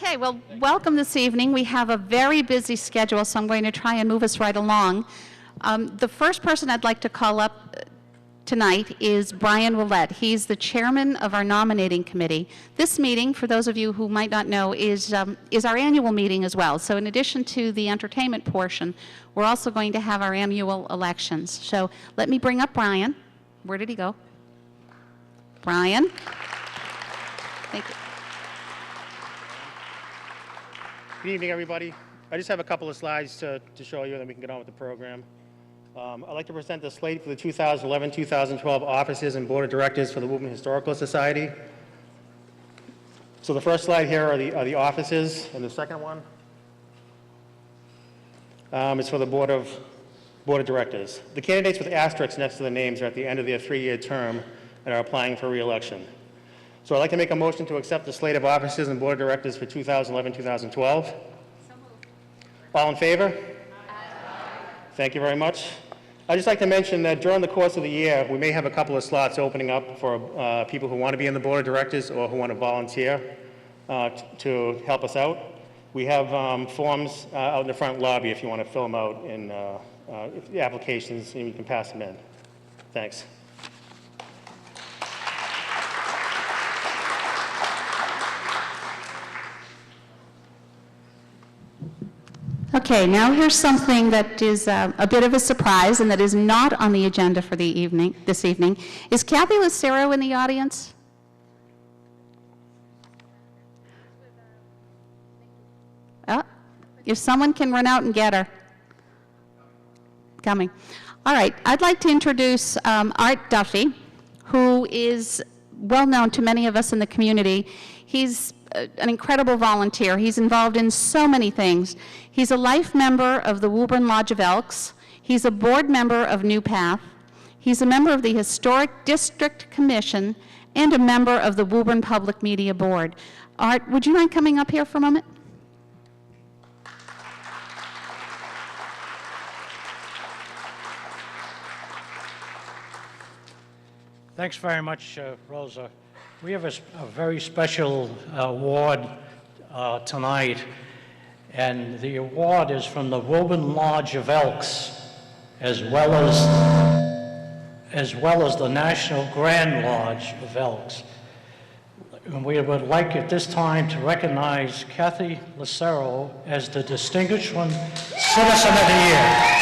Okay, well, welcome this evening. We have a very busy schedule, so I'm going to try and move us right along. The first person I'd like to call up tonight is Brian Ouellette. He's the chairman of our nominating committee. This meeting, for those of you who might not know, is our annual meeting as well. So in addition to the entertainment portion, we're also going to have our annual elections. So let me bring up Brian. Where did he go? Brian. Thank you. Good evening, everybody. I just have a couple of slides to show you, and then we can get on with the program. I'd like to present the slate for the 2011-2012 offices and board of directors for the Woburn Historical Society. So the first slide here are the offices, and the second one is for the board of directors. The candidates with asterisks next to the names are at the end of their 3-year term and are applying for re-election. So I'd like to make a motion to accept the slate of offices and board of directors for 2011-2012. So moved. All in favor? Aye. Thank you very much. I'd just like to mention that during the course of the year, we may have a couple of slots opening up for people who want to be in the board of directors or who want to volunteer to help us out. We have forms out in the front lobby if you want to fill them out in the applications, and you can pass them in. Thanks. Okay, now here's something that is a bit of a surprise and that is not on the agenda for this evening. Is Kathy Lucero in the audience? Oh, if someone can run out and get her. Coming. All right, I'd like to introduce Art Duffy, who is well known to many of us in the community. He's an incredible volunteer. He's involved in so many things. He's a life member of the Woburn Lodge of Elks. He's a board member of New Path. He's a member of the Historic District Commission and a member of the Woburn Public Media Board. Art, would you mind coming up here for a moment? Thanks very much, Rosa. We have a very special award tonight, and the award is from the Woburn Lodge of Elks, as well as the National Grand Lodge of Elks. And we would like at this time to recognize Kathy Lucero as the Distinguished Citizen of the Year.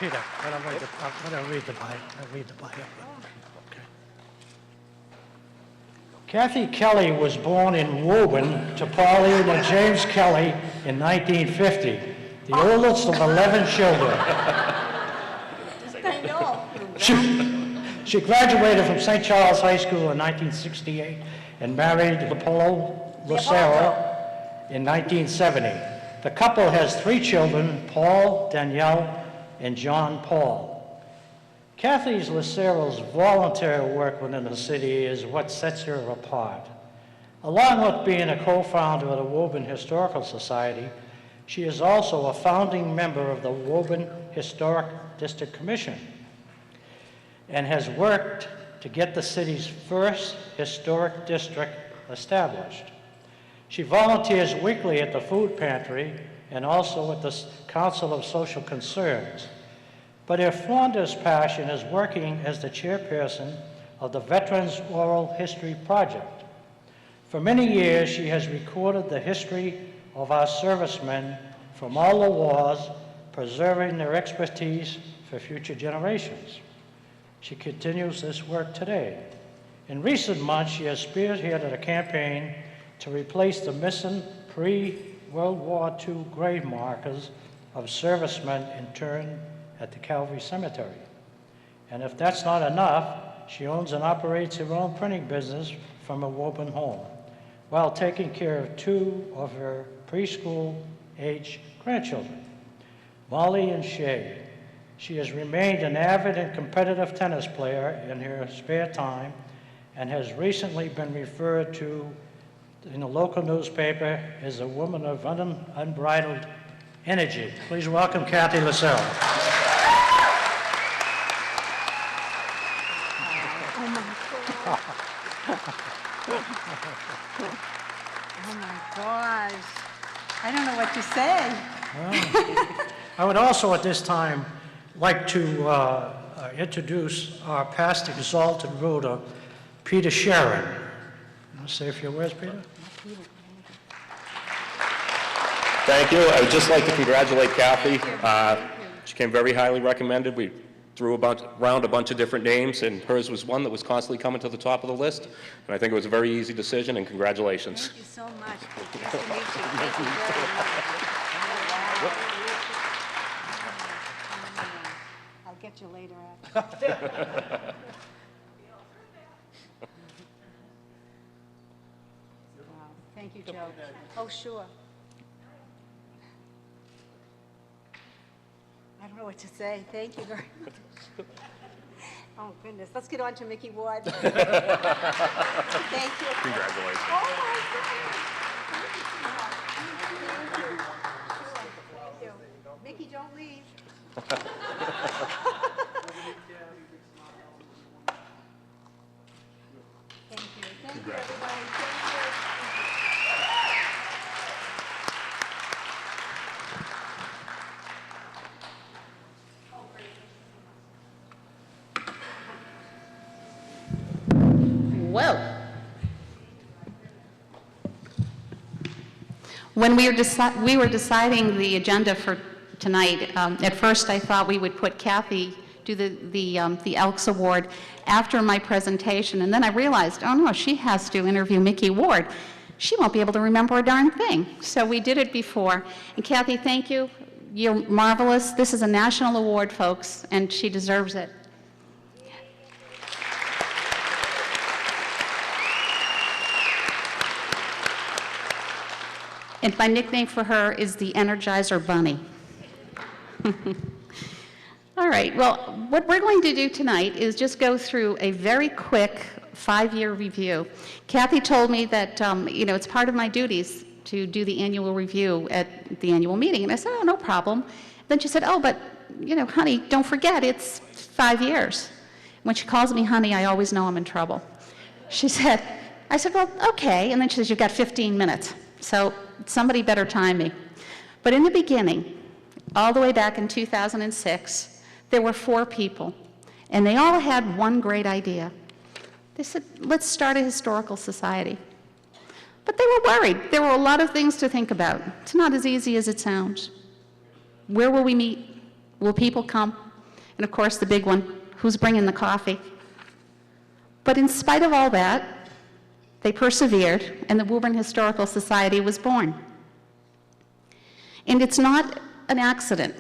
Peter, I'm going to read the bio. Okay. Kathy Kelly was born in Woburn to Pauline and James Kelly in 1950, the oldest of 11 children. She graduated from St. Charles High School in 1968 and married Lucero in 1970. The couple has 3 children, Paul, Danielle, and John Paul. Kathy Lucero's volunteer work within the city is what sets her apart. Along with being a co-founder of the Woburn Historical Society, she is also a founding member of the Woburn Historic District Commission and has worked to get the city's first historic district established. She volunteers weekly at the food pantry and also at the Council of Social Concerns. But her fondest passion is working as the chairperson of the Veterans Oral History Project. For many years, she has recorded the history of our servicemen from all the wars, preserving their expertise for future generations. She continues this work today. In recent months, she has spearheaded a campaign to replace the missing pre-World War II grave markers of servicemen interned at the Calvary Cemetery. And if that's not enough, she owns and operates her own printing business from a Woburn home, while taking care of 2 of her preschool-age grandchildren, Molly and Shay. She has remained an avid and competitive tennis player in her spare time and has recently been referred to in a local newspaper is a woman of unbridled energy. Please welcome Kathy Lucero. Oh my gosh. I don't know what to say. I would also at this time like to introduce our past exalted ruler, Peter Sheeran. Want to say a few words, Peter? Thank you. I would just like to congratulate Kathy. She came very highly recommended. We threw around a bunch of different names, and hers was one that was constantly coming to the top of the list. And I think it was a very easy decision, and congratulations. Thank you so much. Nice to meet you. Thank you very much. I'll get you later after. Wow. Thank you, Joe. Oh, sure. I don't know what to say. Thank you very much. Oh, goodness. Let's get on to Micky Ward. Thank you. Congratulations. Oh, my goodness. Thank you. Thank you. Micky, don't leave. Thank you. Thank you, everybody. Thank you. Whoa. When we were deciding the agenda for tonight, at first I thought we would put Kathy do the Elks Award after my presentation, and then I realized, oh no, she has to interview Micky Ward. She won't be able to remember a darn thing. So we did it before. And Kathy, thank you. You're marvelous. This is a national award, folks, and she deserves it. And my nickname for her is the Energizer Bunny. All right, well, what we're going to do tonight is just go through a very quick 5-year review. Kathy told me that, it's part of my duties to do the annual review at the annual meeting. And I said, oh, no problem. Then she said, oh, but, honey, don't forget, it's 5 years. When she calls me honey, I always know I'm in trouble. I said, well, okay. And then she says, you've got 15 minutes. So somebody better time me. But in the beginning, all the way back in 2006, there were 4 people, and they all had one great idea. They said, let's start a historical society. But they were worried. There were a lot of things to think about. It's not as easy as it sounds. Where will we meet? Will people come? And of course, the big one, who's bringing the coffee? But in spite of all that, they persevered, and the Woburn Historical Society was born. And it's not an accident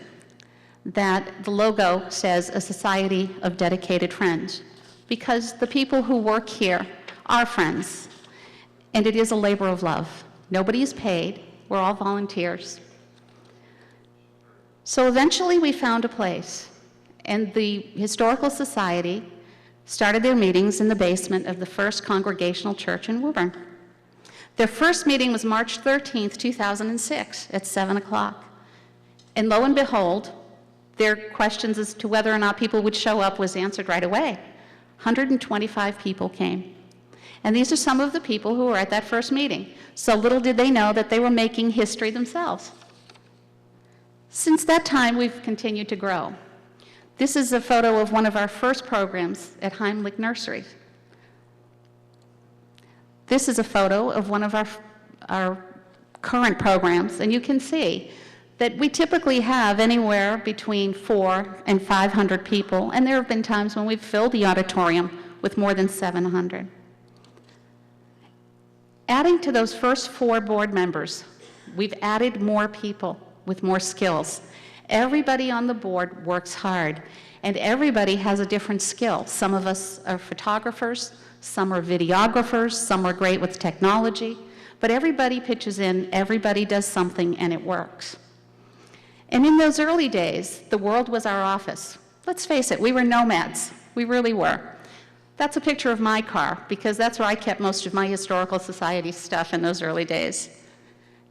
that the logo says a society of dedicated friends, because the people who work here are friends, and it is a labor of love. Nobody is paid. We're all volunteers. So eventually we found a place, and the Historical Society started their meetings in the basement of the First Congregational Church in Woburn. Their first meeting was March 13th, 2006 at 7 o'clock. And lo and behold, their questions as to whether or not people would show up was answered right away. 125 people came. And these are some of the people who were at that first meeting. So little did they know that they were making history themselves. Since that time, we've continued to grow. This is a photo of one of our first programs at Heimlich Nursery. This is a photo of one of our current programs, and you can see that we typically have anywhere between 400 and 500 people, and there have been times when we've filled the auditorium with more than 700. Adding to those first 4 board members, we've added more people with more skills. Everybody on the board works hard, and everybody has a different skill. Some of us are photographers, some are videographers, some are great with technology, but everybody pitches in, everybody does something, and it works. And in those early days, the world was our office. Let's face it, we were nomads. We really were. That's a picture of my car, because that's where I kept most of my Historical Society stuff in those early days.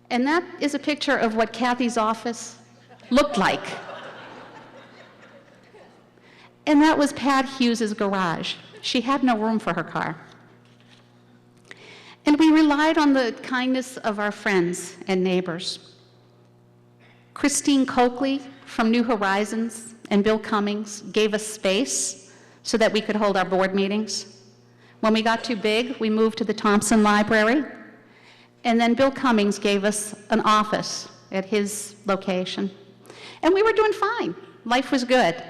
And that is a picture of what Kathy's office looked like. And that was Pat Hughes's garage. She had no room for her car. And we relied on the kindness of our friends and neighbors. Christine Coakley from New Horizons and Bill Cummings gave us space so that we could hold our board meetings. When we got too big, we moved to the Thompson Library. And then Bill Cummings gave us an office at his location. And we were doing fine. Life was good.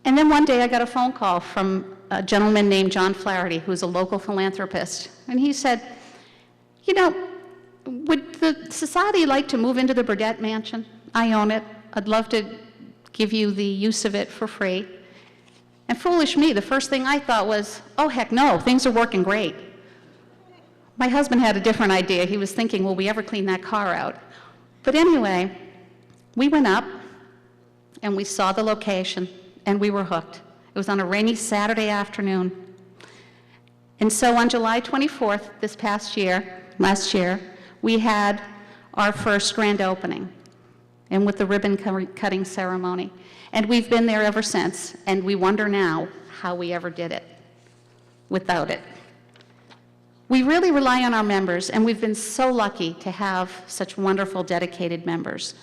And then one day I got a phone call from a gentleman named John Flaherty, who's a local philanthropist. And he said, you know, would the society like to move into the Burdett Mansion? I own it. I'd love to give you the use of it for free. And foolish me, the first thing I thought was, oh, heck no, things are working great. My husband had a different idea. He was thinking, will we ever clean that car out? But anyway, we went up and we saw the location and we were hooked. It was on a rainy Saturday afternoon. And so on July 24th, last year, we had our first grand opening, and with the ribbon cutting ceremony. And we've been there ever since, and we wonder now how we ever did it without it. We really rely on our members, and we've been so lucky to have such wonderful, dedicated members.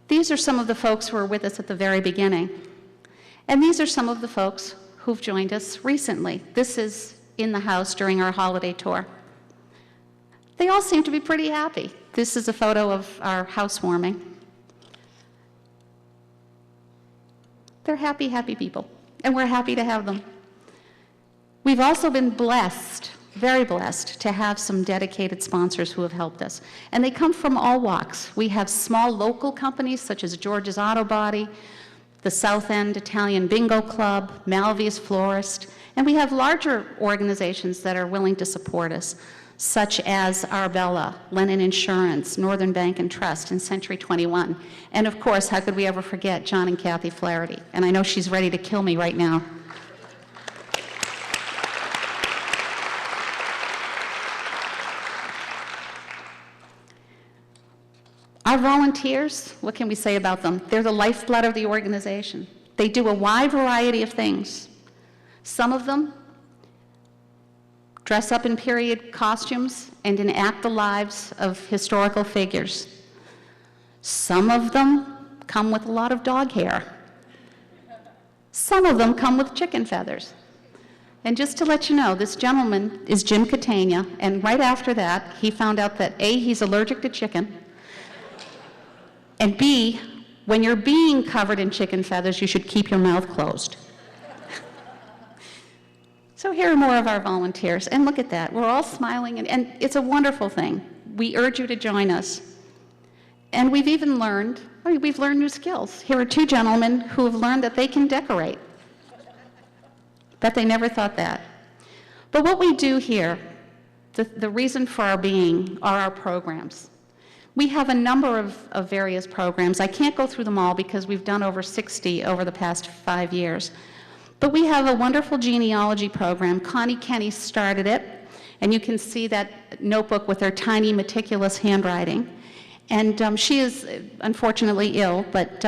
These are some of the folks who were with us at the very beginning. And these are some of the folks who've joined us recently. This is in the house during our holiday tour. They all seem to be pretty happy. This is a photo of our housewarming. They're happy, happy people, and we're happy to have them. We've also been blessed, very blessed, to have some dedicated sponsors who have helped us. And they come from all walks. We have small local companies such as George's Auto Body, the South End Italian Bingo Club, Malvi's Florist, and we have larger organizations that are willing to support us, such as Arbella, Lennon Insurance, Northern Bank and Trust, and Century 21. And of course, how could we ever forget John and Kathy Flaherty? And I know she's ready to kill me right now. Our volunteers, what can we say about them? They're the lifeblood of the organization. They do a wide variety of things. Some of them dress up in period costumes and enact the lives of historical figures. Some of them come with a lot of dog hair. Some of them come with chicken feathers. And just to let you know, this gentleman is Jim Catania, and right after that, he found out that A, he's allergic to chicken, and B, when you're being covered in chicken feathers, you should keep your mouth closed. So here are more of our volunteers, and look at that. We're all smiling, and it's a wonderful thing. We urge you to join us. And we've even learned, we've learned new skills. Here are two gentlemen who have learned that they can decorate. Bet they never thought that. But what we do here, the reason for our being, are our programs. We have a number of various programs. I can't go through them all because we've done over 60 over the past 5 years. But we have a wonderful genealogy program. Connie Kenny started it, and you can see that notebook with her tiny, meticulous handwriting. And she is unfortunately ill, but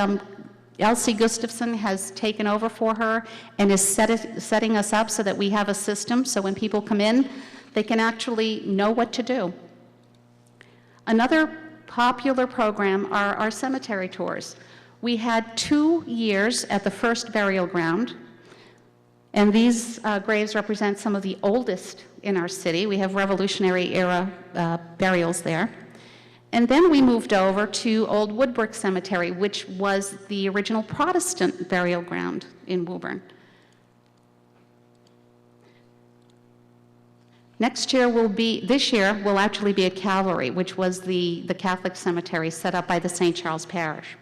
Elsie Gustafson has taken over for her and is setting us up so that we have a system so when people come in, they can actually know what to do. Another popular program are our cemetery tours. We had 2 years at the first burial ground, and these graves represent some of the oldest in our city. We have Revolutionary era burials there. And then we moved over to Old Woodbrook Cemetery, which was the original Protestant burial ground in Woburn. This year will actually be at Calvary, which was the Catholic cemetery set up by the St. Charles Parish.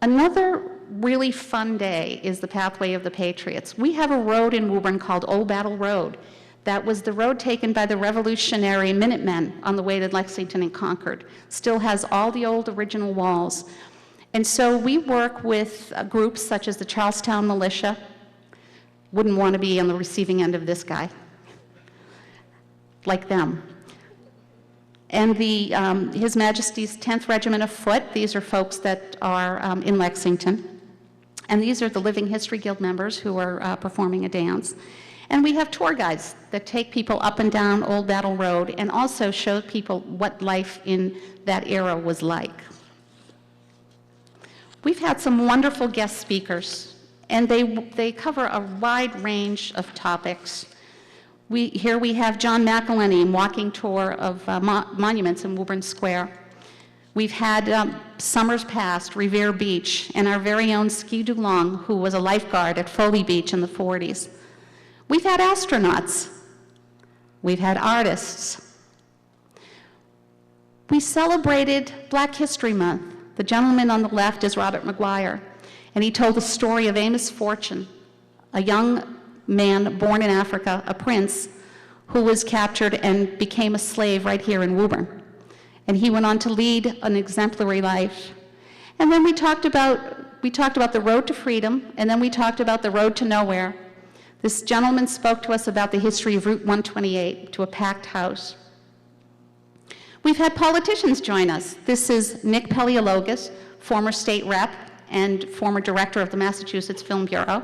Another really fun day is the Pathway of the Patriots. We have a road in Woburn called Old Battle Road. That was the road taken by the Revolutionary Minutemen on the way to Lexington and Concord. Still has all the old original walls. And so we work with groups such as the Charlestown Militia, wouldn't want to be on the receiving end of this guy, like them. And His Majesty's 10th Regiment of Foot, these are folks that are in Lexington. And these are the Living History Guild members who are performing a dance. And we have tour guides that take people up and down Old Battle Road and also show people what life in that era was like. We've had some wonderful guest speakers, and they cover a wide range of topics. Here we have John McElhenney walking tour of monuments in Woburn Square. We've had Summers Past, Revere Beach, and our very own Ski Dulong, who was a lifeguard at Foley Beach in the 40s. We've had astronauts. We've had artists. We celebrated Black History Month. The gentleman on the left is Robert McGuire, and he told the story of Amos Fortune, a young man born in Africa, a prince, who was captured and became a slave right here in Woburn. And he went on to lead an exemplary life. And then we talked about the road to freedom, and then we talked about the road to nowhere. This gentleman spoke to us about the history of Route 128 to a packed house. We've had politicians join us. This is Nick Paleologus, former state rep and former director of the Massachusetts Film Bureau,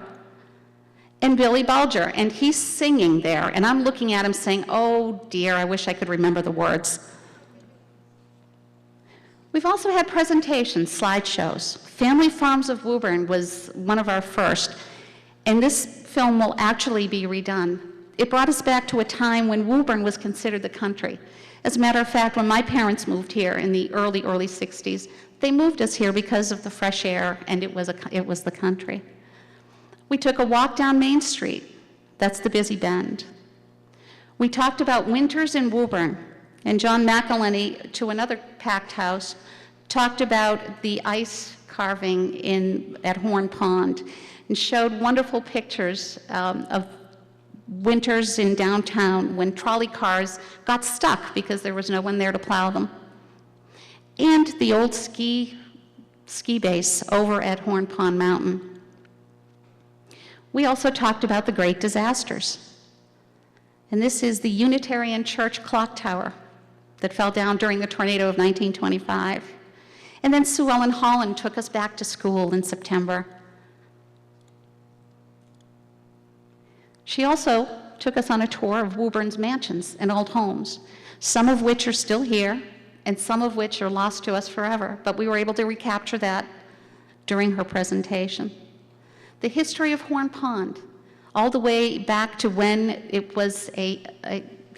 and Billy Bulger, and he's singing there, and I'm looking at him saying, oh dear, I wish I could remember the words. We've also had presentations, slideshows. Family Farms of Woburn was one of our first, and this film will actually be redone. It brought us back to a time when Woburn was considered the country. As a matter of fact, when my parents moved here in the early 60s, they moved us here because of the fresh air, and it was the country. We took a walk down Main Street. That's the Busy Bend. We talked about winters in Woburn, and John McElhenney, to another packed house, talked about the ice carving at Horn Pond and showed wonderful pictures of winters in downtown when trolley cars got stuck because there was no one there to plow them. And the old ski base over at Horn Pond Mountain. We also talked about the great disasters. And this is the Unitarian Church clock tower that fell down during the tornado of 1925. And then Sue Ellen Holland took us back to school in September. She also took us on a tour of Woburn's mansions and old homes, some of which are still here, and some of which are lost to us forever, but we were able to recapture that during her presentation. The history of Horn Pond, all the way back to when it was a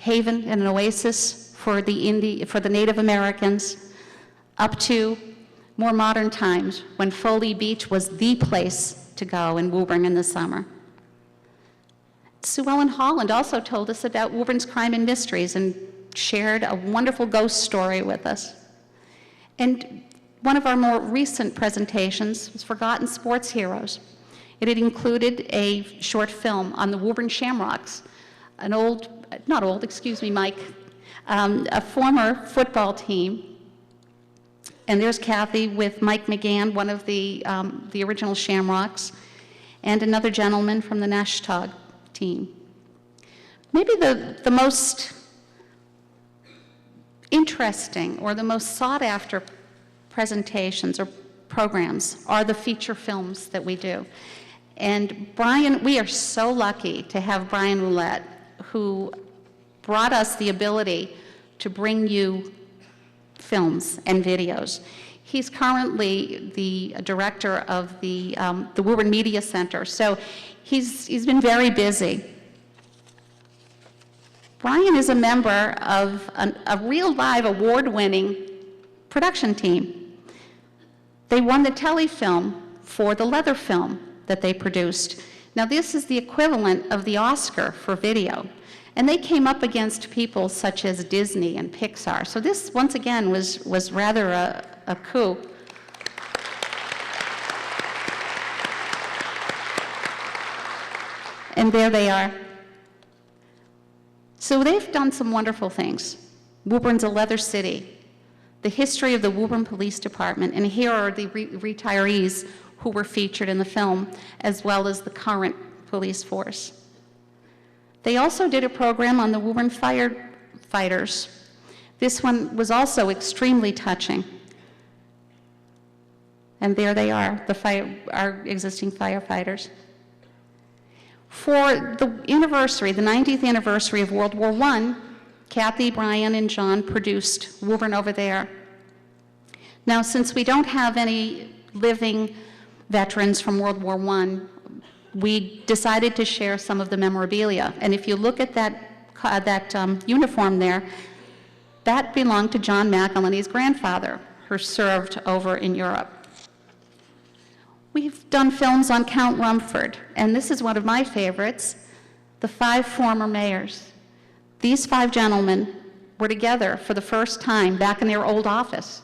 haven and an oasis for the Native Americans, up to more modern times when Foley Beach was the place to go in Woburn in the summer. Sue Ellen Holland also told us about Woburn's crime and mysteries and shared a wonderful ghost story with us. And one of our more recent presentations was Forgotten Sports Heroes. It had included a short film on the Woburn Shamrocks, Mike, a former football team. And there's Kathy with Mike McGann, one of the original Shamrocks, and another gentleman from the Nashtag team. Maybe the most interesting or the most sought after presentations or programs are the feature films that we do. And we are so lucky to have Brian Ouellette, who brought us the ability to bring you films and videos. He's currently the director of the Woburn Media Center, so he's been very busy. Brian is a member of a real live award-winning production team. They won the telefilm for the leather film that they produced. Now this is the equivalent of the Oscar for video. And they came up against people such as Disney and Pixar. So this, once again, was rather a coup. And there they are. So they've done some wonderful things. Woburn's a leather city. The history of the Woburn Police Department, and here are the retirees who were featured in the film, as well as the current police force. They also did a program on the Woburn firefighters. This one was also extremely touching. And there they are, our existing firefighters. For the anniversary, the 90th anniversary of World War I, Kathy, Brian, and John produced Woburn Over There. Now, since we don't have any living veterans from World War I, we decided to share some of the memorabilia. And if you look at that uniform there, that belonged to John McElhenney's grandfather, who served over in Europe. We've done films on Count Rumford, and this is one of my favorites, the 5 former mayors. These 5 gentlemen were together for the first time back in their old office,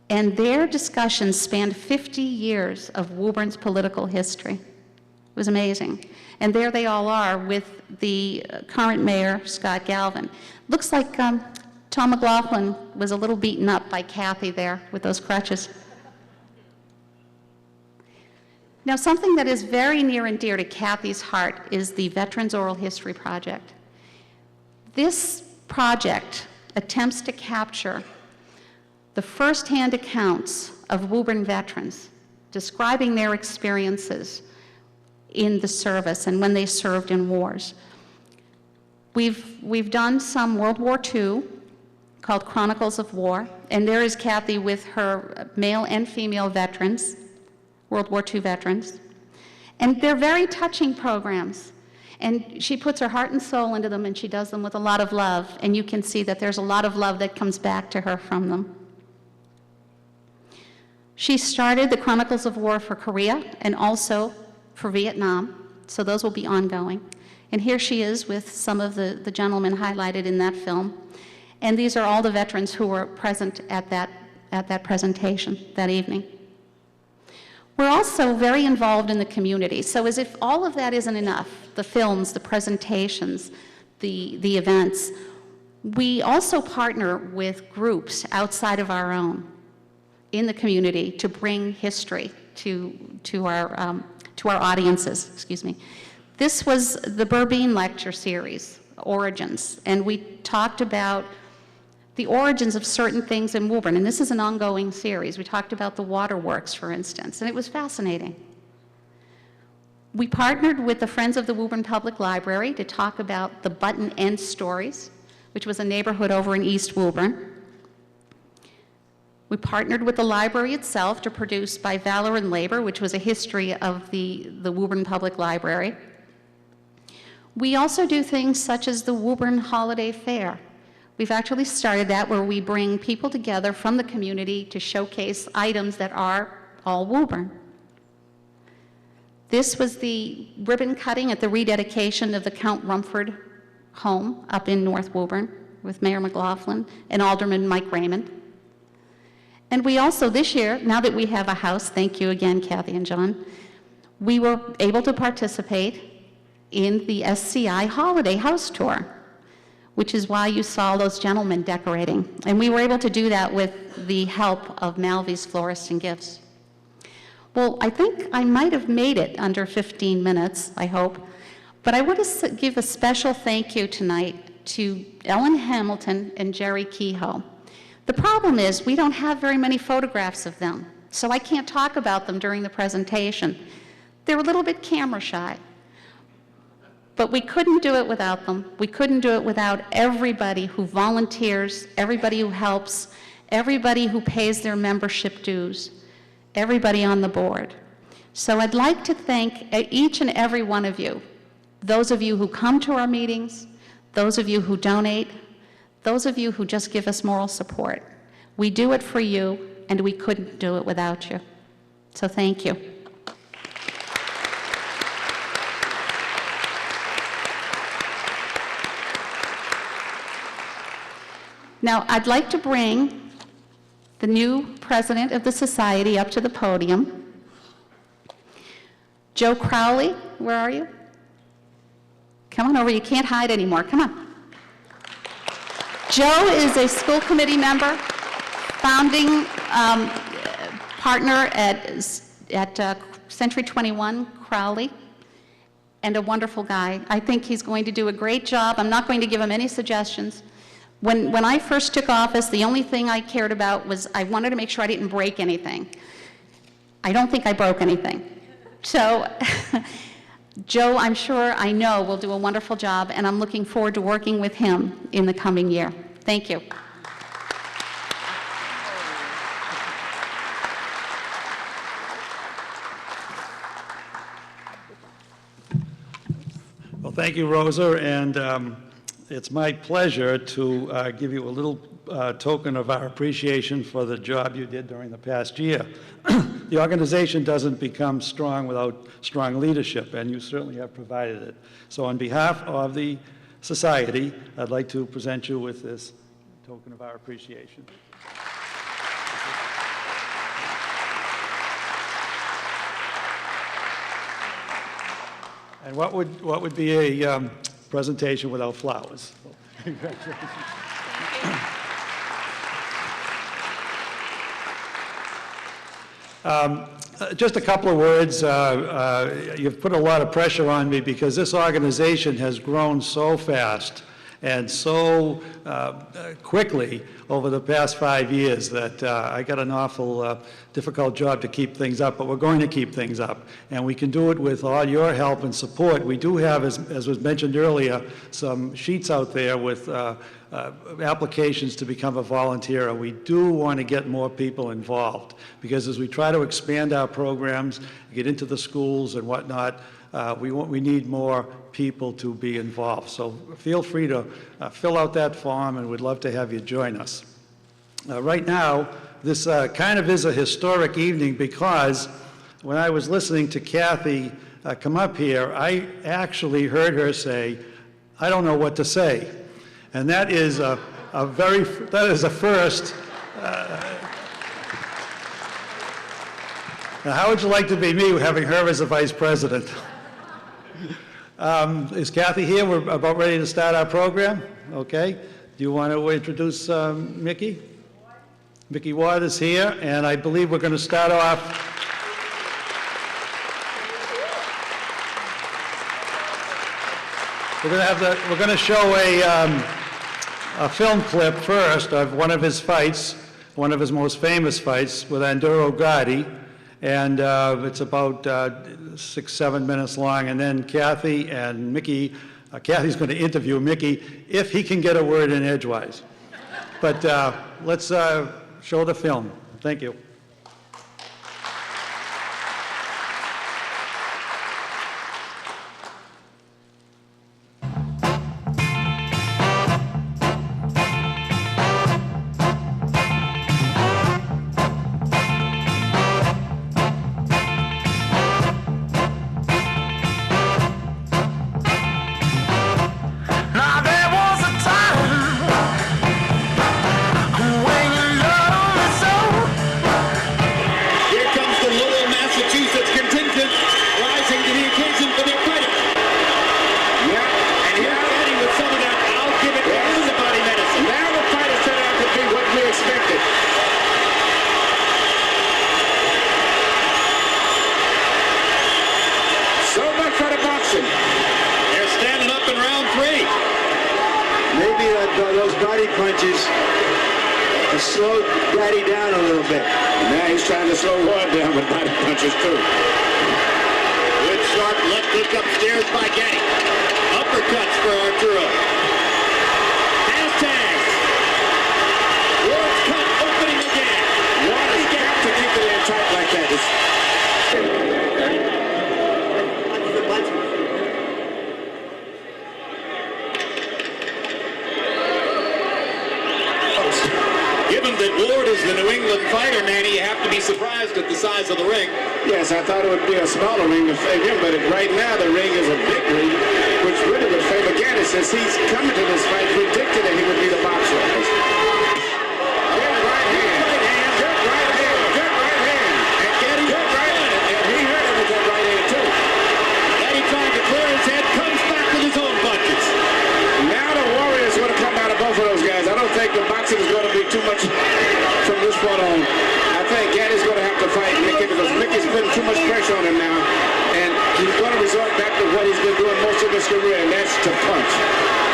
and their discussions spanned 50 years of Woburn's political history. It was amazing. And there they all are with the current mayor, Scott Galvin. Looks like Tom McLaughlin was a little beaten up by Kathy there with those crutches. Now, something that is very near and dear to Kathy's heart is the Veterans Oral History Project. This project attempts to capture the firsthand accounts of Woburn veterans, describing their experiences in the service and when they served in wars. We've done some World War II called Chronicles of War, and there is Kathy with her male and female veterans, World War II veterans. And they're very touching programs. And she puts her heart and soul into them, and she does them with a lot of love. And you can see that there's a lot of love that comes back to her from them. She started the Chronicles of War for Korea and also for Vietnam, so those will be ongoing. And here she is with some of the gentlemen highlighted in that film. And these are all the veterans who were present at that presentation that evening. We're also very involved in the community. So as if all of that isn't enough, the films, the presentations, the events, we also partner with groups outside of our own in the community to bring history to our audiences, excuse me. This was the Burbine Lecture Series, Origins, and we talked about the origins of certain things in Woburn, and this is an ongoing series. We talked about the waterworks, for instance, and it was fascinating. We partnered with the Friends of the Woburn Public Library to talk about the Button End Stories, which was a neighborhood over in East Woburn. We partnered with the library itself to produce By Valor and Labor, which was a history of the Woburn Public Library. We also do things such as the Woburn Holiday Fair. We've actually started that, where we bring people together from the community to showcase items that are all Woburn. This was the ribbon cutting at the rededication of the Count Rumford home up in North Woburn with Mayor McLaughlin and Alderman Mike Raymond. And we also, this year, now that we have a house, thank you again, Kathy and John, we were able to participate in the SCI Holiday House Tour, which is why you saw those gentlemen decorating. And we were able to do that with the help of Malvy's Florists and Gifts. Well, I think I might have made it under 15 minutes, I hope. But I want to give a special thank you tonight to Ellen Hamilton and Jerry Kehoe. The problem is we don't have very many photographs of them, so I can't talk about them during the presentation. They're a little bit camera shy. But we couldn't do it without them. We couldn't do it without everybody who volunteers, everybody who helps, everybody who pays their membership dues, everybody on the board. So I'd like to thank each and every one of you, those of you who come to our meetings, those of you who donate, those of you who just give us moral support. We do it for you, and we couldn't do it without you. So thank you. Now, I'd like to bring the new president of the society up to the podium. Joe Crowley, where are you? Come on over, you can't hide anymore, come on. Joe is a school committee member, founding partner at Century 21 Crowley, and a wonderful guy. I think he's going to do a great job. I'm not going to give him any suggestions. When I first took office, the only thing I cared about was I wanted to make sure I didn't break anything. I don't think I broke anything. So Joe, I'm sure, I know, will do a wonderful job, and I'm looking forward to working with him in the coming year. Thank you. Well, thank you, Rosa, and it's my pleasure to give you a little token of our appreciation for the job you did during the past year. The organization doesn't become strong without strong leadership, and you certainly have provided it. So on behalf of the society, I'd like to present you with this token of our appreciation. And what would be a presentation without flowers? Congratulations. Just a couple of words. You've put a lot of pressure on me because this organization has grown so fast and so quickly over the past 5 years that I got an awful difficult job to keep things up, but we're going to keep things up. And we can do it with all your help and support. We do have, as was mentioned earlier, some sheets out there with applications to become a volunteer. We do want to get more people involved because as we try to expand our programs, get into the schools and whatnot, we need more people to be involved. So feel free to fill out that form, and we'd love to have you join us. Right now, this kind of is a historic evening because when I was listening to Kathy come up here, I actually heard her say, "I don't know what to say." And that is a first. Now, how would you like to be me having her as a vice president? Is Kathy here? We're about ready to start our program. Okay. Do you want to introduce Micky? Micky Ward is here, and I believe we're going to start off. We're going to show a film clip first of one of his fights, one of his most famous fights with Enduro Gotti, and it's about 6-7 minutes long. And then Kathy and Micky, Kathy's going to interview Micky if he can get a word in edgewise. But let's show the film. Thank you. Yes, I thought it would be a smaller ring to favor him, but right now the ring is a big ring, which really would favor Gaddy since he's coming to this fight predicted that he would be the boxer. Good right hand. Good right hand. Good right hand. And Gaddy, good right hand. And he hurt him with that right hand too. Gaddy trying to clear his head, comes back with his own punches. Now the Warrior is going to come out of both of those guys. I don't think the boxing is going to be too much from this point on. I think Gaddy's going to have to fight Micky because Micky's putting too much pressure on him now. And He's going to resort back to what he's been doing most of his career, and that's to punch.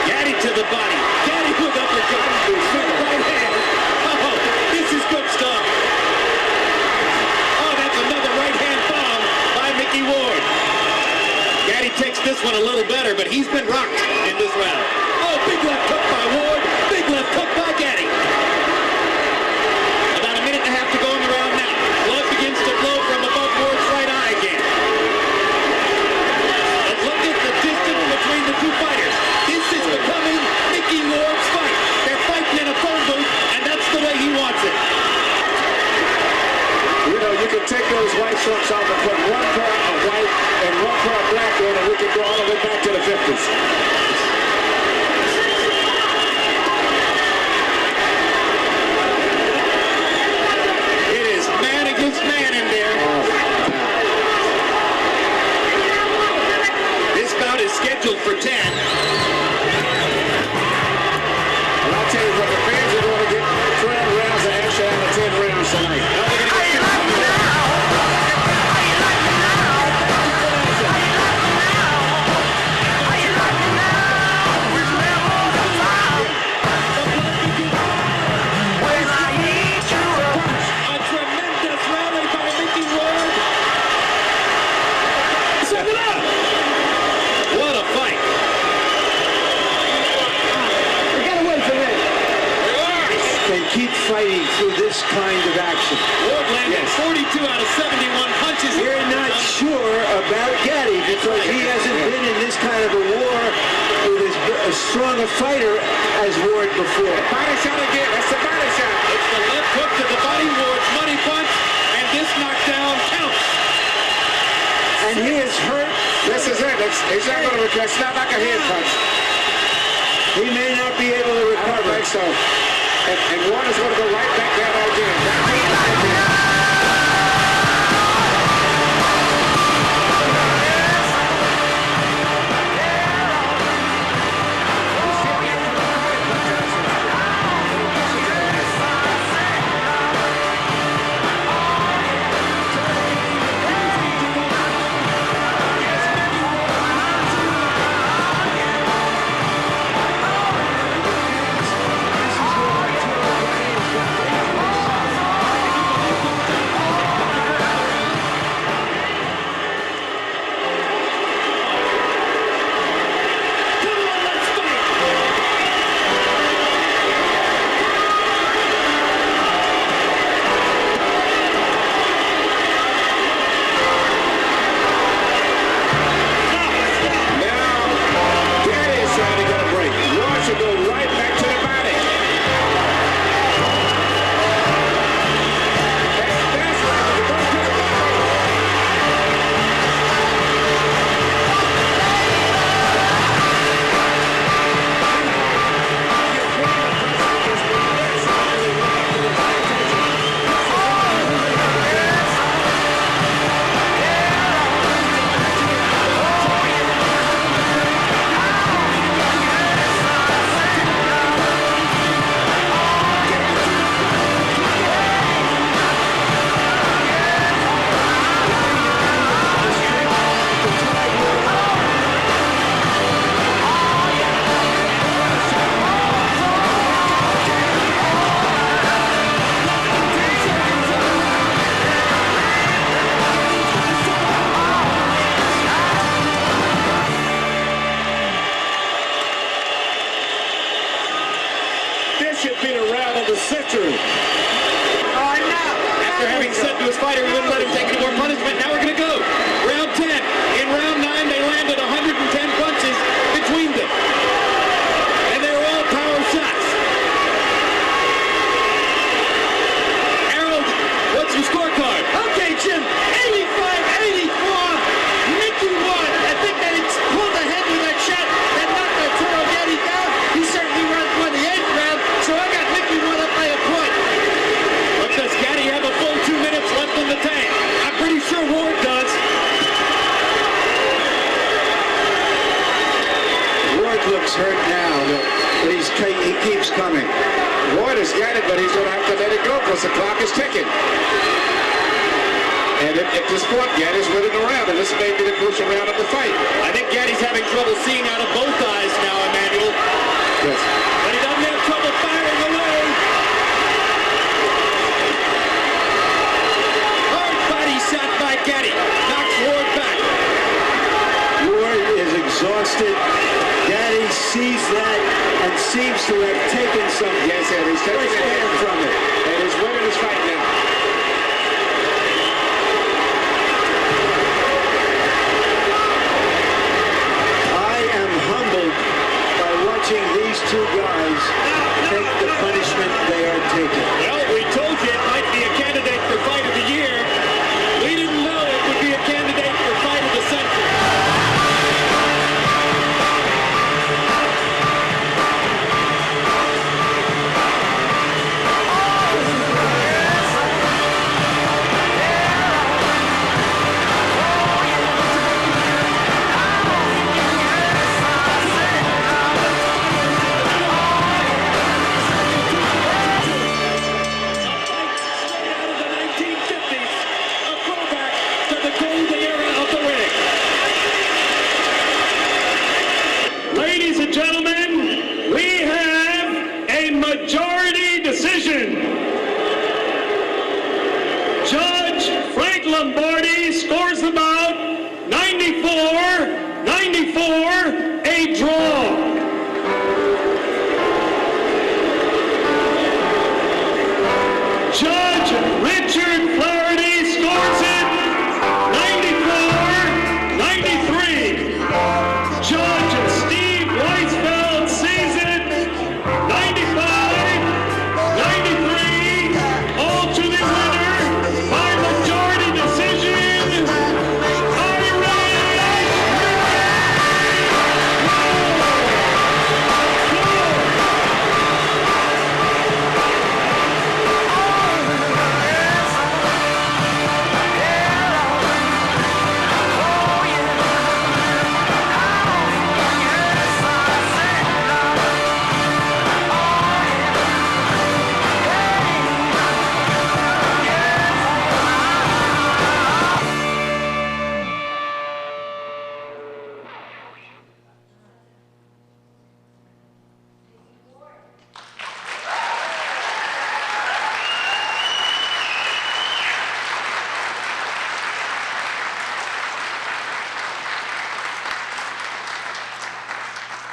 Gaddy to the body. Gaddy with uppercut. Right hand. Oh, this is good stuff. Oh, that's another right hand bomb by Micky Ward. Gaddy takes this one a little better, but he's been rocked in this round. Oh, big left hook by Ward. Big left hook by Gaddy. About a minute and a half to go in the round now. Blood begins to flow from above Ward's right eye again. And look at the distance between the two fighters. This is becoming Micky Ward's fight. They're fighting in a phone booth, and that's the way he wants it. You know, you can take those white shorts off and put one pair of white and one pair of black on, and we can go all the way back to the 50s. It is man against man in there. This bout is scheduled for 10. And I'll tell you what, the fans are going to get 12 rounds of action out of 10 rounds tonight. Now they're gonna get 50. A tremendous rally by Micky Ward. Set it up. What a fight. We got to wait for that. Can keep fighting through this kind of action. Ward landed 42 out of 71 punches. We're not sure about Gaddy because he hasn't been in this kind of a war with as strong a fighter as Ward before. Body shot again. That's the body shot. It's the left hook to the body, Ward's money punch, and this knockdown counts. And he is hurt. This is it. He's not going to recover. It's not like a hand punch. He may not be able to recover. I think so. And Ward is going to go right back down again. After having said to his fighter he wouldn't let him take any more punishment, now we're going to go. Round 10. In round 9, they landed 110 punches between them. And they were all power shots. Harold, what's your scorecard? Okay, Jim, 85-84, Micky Ward. I think that he pulled ahead with that shot that knocked Lucero down. He certainly won the 8th round, so I got Micky Ward up by a point. But does Gaddy have a full 2 minutes left in the tank? I'm pretty sure Ward does. Ward looks hurt now, but he keeps coming. Ward has got it, but he's going to have to let it go because the clock is ticking. And at this point, Gaddy's winning the round, and this may be the crucial round of the fight. I think Gaddy's having trouble seeing out of both eyes now, Emmanuel. Yes. But he doesn't have trouble firing away. Hard body shot by Gaddy. Knocks Ward back. Ward is exhausted. Gaddy sees that and seems to have taken some Yes, and he's taking a hand from it. and he's winning his fight now. I am humbled by watching these two guys take the punishment they are taking. Well, we told you it might be a candidate for fight of the year. We didn't know it would be a candidate for fight of the century. Ladies and gentlemen, we have a majority decision. Judge Frank Lombardi scores the bout 94-94, a draw. Judge Richard Flaherty scores it 94-93. Judge Steve Weisfeld sees it 95-93. All to the winner by majority decision.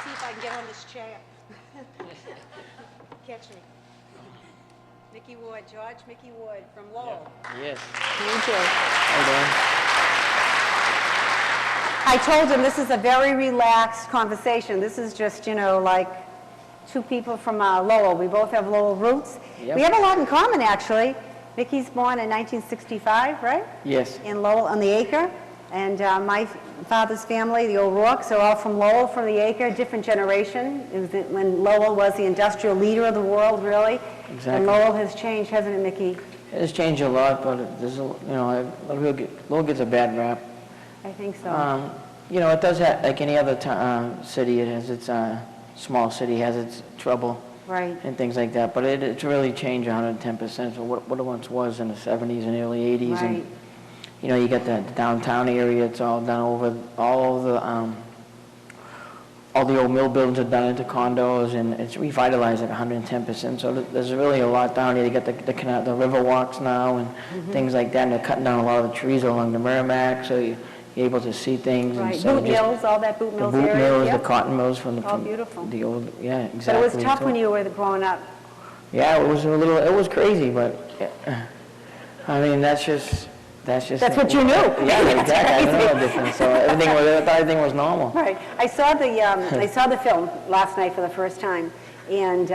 See if I can get on this chair. Catch me. Micky Ward, George Micky Ward from Lowell. Yes. Thank you. Hold on. I told him this is a very relaxed conversation. This is just, you know, like two people from Lowell. We both have Lowell roots. Yep. We have a lot in common, actually. Micky's born in 1965, right? Yes. In Lowell on the Acre. And my father's family, the O'Rourke's, are all from Lowell, from the Acre, different generation. It was when Lowell was the industrial leader of the world, really. Exactly. And Lowell has changed, hasn't it, Micky? It has changed a lot, but there's Lowell gets a bad rap. I think so. You know, it does have, like any other city, it has its, small city has its trouble. Right. And things like that, but it's really changed 110% from what it once was in the 70s and early 80s. Right. And, you know, you got the downtown area, it's all done over, all the old mill buildings are done into condos, and it's revitalized at 110%, so there's really a lot down here. You got the canal, the river walks now, and things like that, and they're cutting down a lot of the trees along the Merrimack, so you're able to see things. Right, And so boot mills, all that boot mills the boot area. mills, Yep. the cotton mills from All beautiful. the old, yeah, But exactly. it was tough So- when you were growing up. Yeah, it was crazy, but, I mean, that's just. That's what you knew. Yeah, exactly. I don't know the difference. So I thought everything was normal. Right. I saw the film last night for the first time, and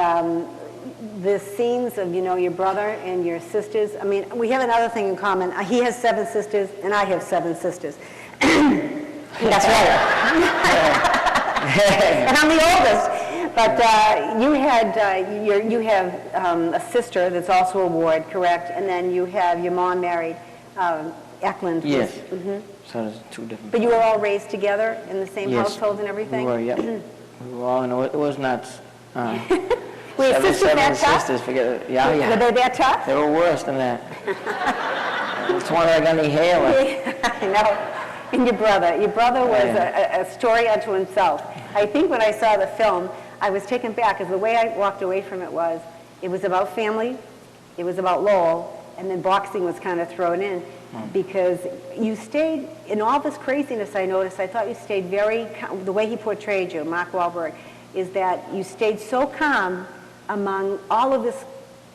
the scenes of, you know, your brother and your sisters. I mean, we have another thing in common. He has 7 sisters, and I have 7 sisters. That's right. And I'm the oldest. But you have a sister that's also a Ward, correct? And then you have your mom married, Eklund. Yes. Mhm. So there's 2 different. But you were all raised together in the same Yes. household and everything? We were, yep. We were all, and it was nuts. Were your sisters seven that tough? sisters, forget it. Yeah, yeah. Were they that tough? They were worse than that. It's wonder I got any hair left. I know. And your brother. Your brother was a story unto himself. I think when I saw the film, I was taken back, because the way I walked away from it was about family, it was about Lowell, and then boxing was kind of thrown in, because you stayed, in all this craziness I noticed, I thought you stayed the way he portrayed you, Mark Wahlberg, is that you stayed so calm among all of this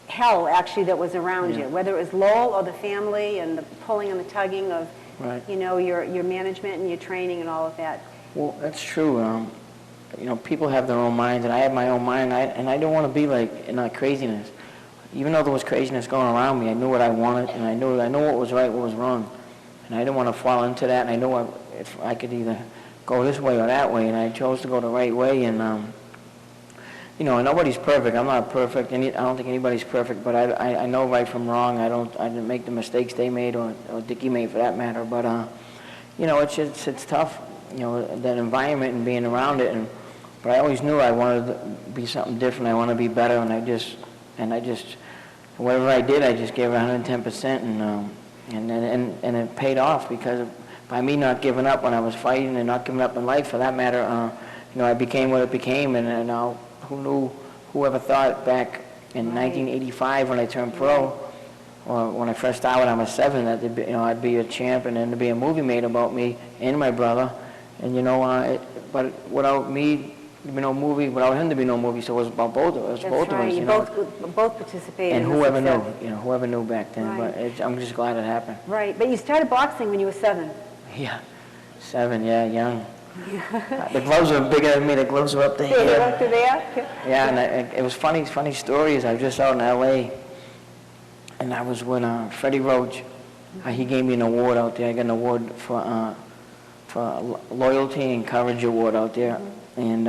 hell, actually, that was around you, whether it was Lowell or the family and the pulling and the tugging of, you know, your management and your training and all of that. Well, that's true. You know, people have their own minds, and I have my own mind, and I don't want to be like in that craziness. Even though there was craziness going around me, I knew what I wanted, and I knew what was right, what was wrong. And I didn't want to fall into that, and I knew if I could either go this way or that way, and I chose to go the right way. And, you know, nobody's perfect. I'm not perfect. I don't think anybody's perfect, but I know right from wrong. I didn't make the mistakes they made, or Dickie made for that matter. But, you know, it's tough, you know, that environment and being around it. But I always knew I wanted to be something different. I wanted to be better, and I just, whatever I did, I just gave it 110%, and it paid off, because by me not giving up when I was fighting, and not giving up in life for that matter, you know, I became what it became, and now who ever thought back in 1985 when I turned pro, or when I first started when I was 7, that you know, I'd be a champ, and then to be a movie made about me and my brother, and you know, but without me, there'd be no movie, without him, there'd be no movie. So it was about both of us. That's both right. of us. You both participated. And in whoever the knew, success. you know, whoever knew back then. Right. But I'm just glad it happened. Right. But you started boxing when you were 7. Yeah, 7. Yeah, young. The gloves were bigger than me. The gloves were up to here. They were up to there. Yeah, and it was funny stories. I was just out in L.A. and I was with Freddie Roach. He gave me an award out there. I got an award for loyalty and courage award out there. And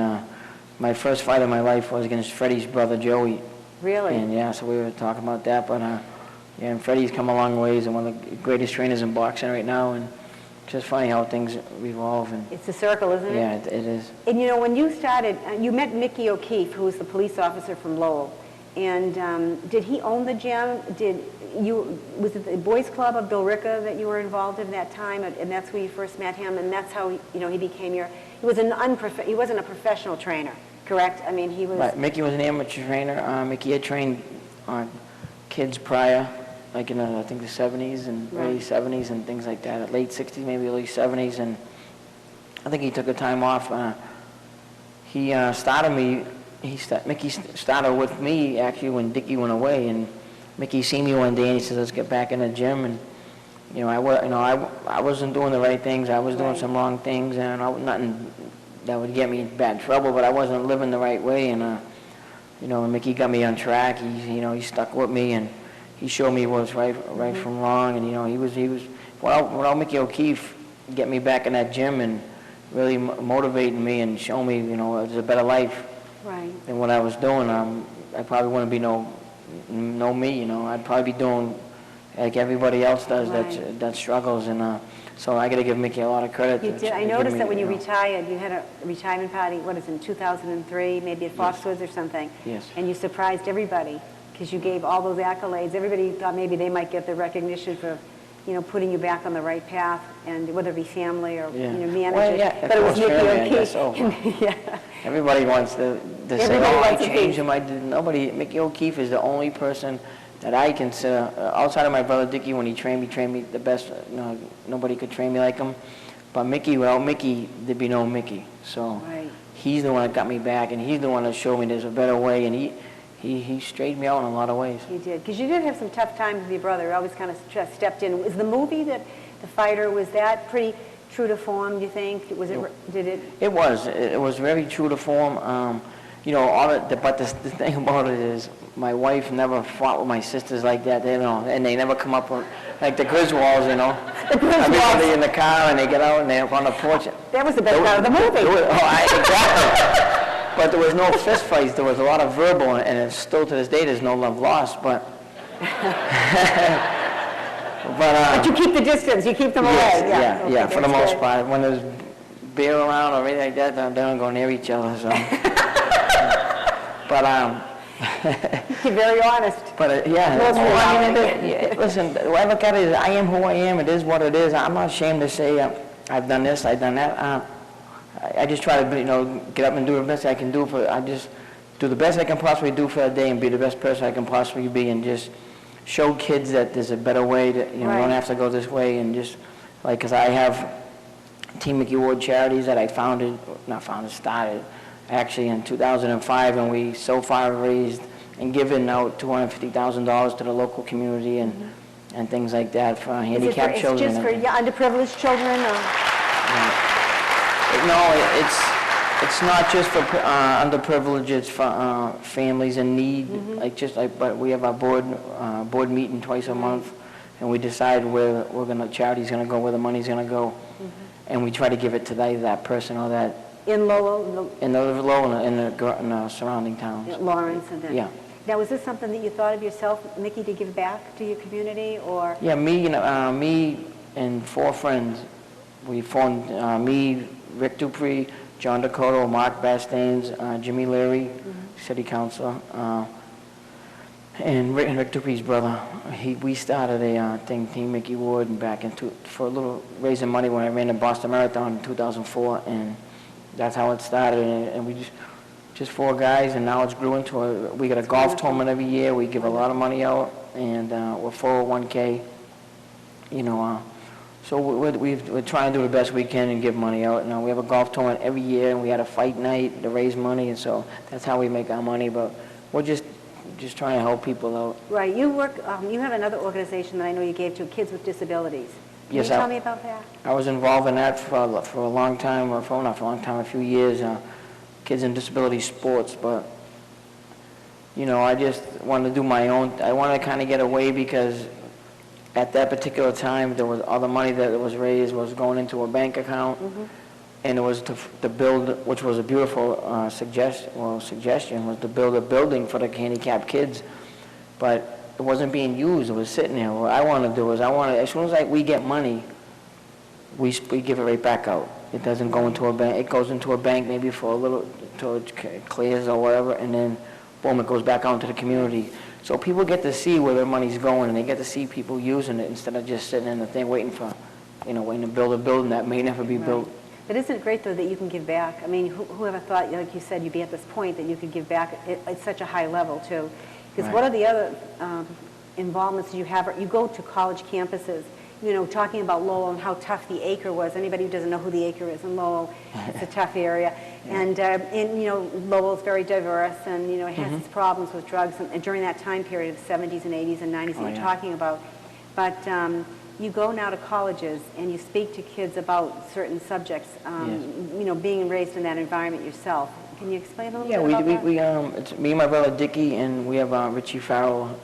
my first fight of my life was against Freddie's brother, Joey. Really? And yeah, so we were talking about that. But yeah, and Freddie's come a long ways, and one of the greatest trainers in boxing right now. And it's just funny how things evolve. And it's a circle, isn't it? Yeah, it is. And you know, when you started, you met Mickey O'Keefe, who was the police officer from Lowell. And did he own the gym? Was it the Boys Club of Bill Ricca that you were involved in that time? And that's where you first met him, and that's how he became he wasn't a professional trainer, correct? I mean, he was... Right. Mickey was an amateur trainer. Mickey had trained kids prior, like in I think the 70s and early 70s and things like that, late 60s, maybe early 70s, and I think he took a time off. He started me. Mickey started with me actually when Dickie went away, and Mickey seen me one day and he says, "Let's get back in the gym." And I wasn't doing the right things. I was doing some wrong things, and nothing that would get me in bad trouble. But I wasn't living the right way, and Mickey got me on track. He stuck with me, and he showed me what was right from wrong. And he was without Mickey O'Keefe get me back in that gym and really motivating me and showing me it was a better life. Right. And what I was doing, I probably wouldn't be no me. I'd probably be doing like everybody else does that struggles. And so I got to give Mickey a lot of credit. You did. I noticed that when you retired, you had a retirement party. What is it, in 2003, maybe at Foxwoods or something? Yes. And you surprised everybody because you gave all those accolades. Everybody thought maybe they might get the recognition for putting you back on the right path, and whether it be family or managers. Well, yeah, but it was Mickey O'Keefe. So. Yeah. Everybody wants to say, I changed him. I did. Nobody. Mickey O'Keefe is the only person that I consider, outside of my brother Dickie, when he trained me the best. Nobody could train me like him. But Mickey, without Mickey, there'd be no Mickey. So he's the one that got me back, and he's the one that showed me there's a better way, and he straightened me out in a lot of ways. He did, because you did have some tough times with your brother. You always kind of stepped in. Was the movie that The Fighter, was that pretty true to form, do you think? It was very true to form. But the thing about it is, my wife never fought with my sisters like that, and they never come up with, like the Griswolds, everybody in the car, and they get out and they're up on the porch. That was the best part of the movie. Exactly. But there was no fist fights. There was a lot of verbal, and it's still to this day, there's no love lost, but... But you keep the distance, you keep them away. Yeah, for the most part. When there's beer around or anything like that, they don't go near each other. So. You're very honest. But yeah, Most well, I mean, reality. listen, the way I look at it is I am who I am. It is what it is. I'm not ashamed to say I've done this, I've done that. I just try to, get up and do the best I can do I just do the best I can possibly do for a day and be the best person I can possibly be and just show kids that there's a better way that, you Right. don't have to go this way and just, because I have Team Micky Ward Charities that I started actually in 2005, and we so far raised and given out $250,000 to the local community and things like that for handicapped children. It's just for underprivileged children? Or? No, it's not just for underprivileged, it's for families in need, but we have our board meeting twice a month, and we decide where charity's gonna go, where the money's gonna go, and we try to give it to that person or that. In Lowell? In Lowell and in the surrounding towns. Lawrence and then? Yeah. Now, was this something that you thought of yourself, Mickey, to give back to your community, or? Yeah, me and 4 friends, we formed, me, Rick Dupree, John Dakota, Mark Bastains, Jimmy Leary, city councilor, and Rick Dupree's brother. We started a Team Micky Ward back for a little raising money when I ran the Boston Marathon in 2004, and that's how it started. And we just 4 guys, and now it's grew into we got a golf tournament every year. We give a lot of money out, and we're 401k, so we're trying to do the best we can and give money out. Now we have a golf tournament every year, and we had a fight night to raise money, and so that's how we make our money. But we're just trying to help people out. Right. You work. You have another organization that I know you gave to kids with disabilities. Can Yes, you tell me about that? I was involved in that for a long time, or not for a long time, a few years. Kids in disability sports, but I just wanted to do my own. I wanted to kind of get away because at that particular time, there was all the money that was raised was going into a bank account, and it was to build, which was a beautiful suggestion, was to build a building for the handicapped kids, but it wasn't being used. It was sitting there. What I want to do is as soon as we get money, we give it right back out. It doesn't go into a bank. It goes into a bank maybe for a little, till it clears or whatever, and then boom, it goes back out into the community. So people get to see where their money's going, and they get to see people using it instead of just sitting in the thing waiting to build a building that may never be built. But isn't it great, though, that you can give back? I mean, whoever thought, like you said, you'd be at this point that you could give back at such a high level, too? Because what are the other involvements you have? You go to college campuses, talking about Lowell and how tough the Acre was. Anybody who doesn't know who the Acre is in Lowell, it's a tough area. And Lowell's very diverse, and, it has its problems with drugs and during that time period of the 70s and 80s and 90s that you're talking about. But you go now to colleges and you speak to kids about certain subjects, being raised in that environment yourself. Can you explain a little bit about that? It's me and my brother Dickie, and we have Richie Farrell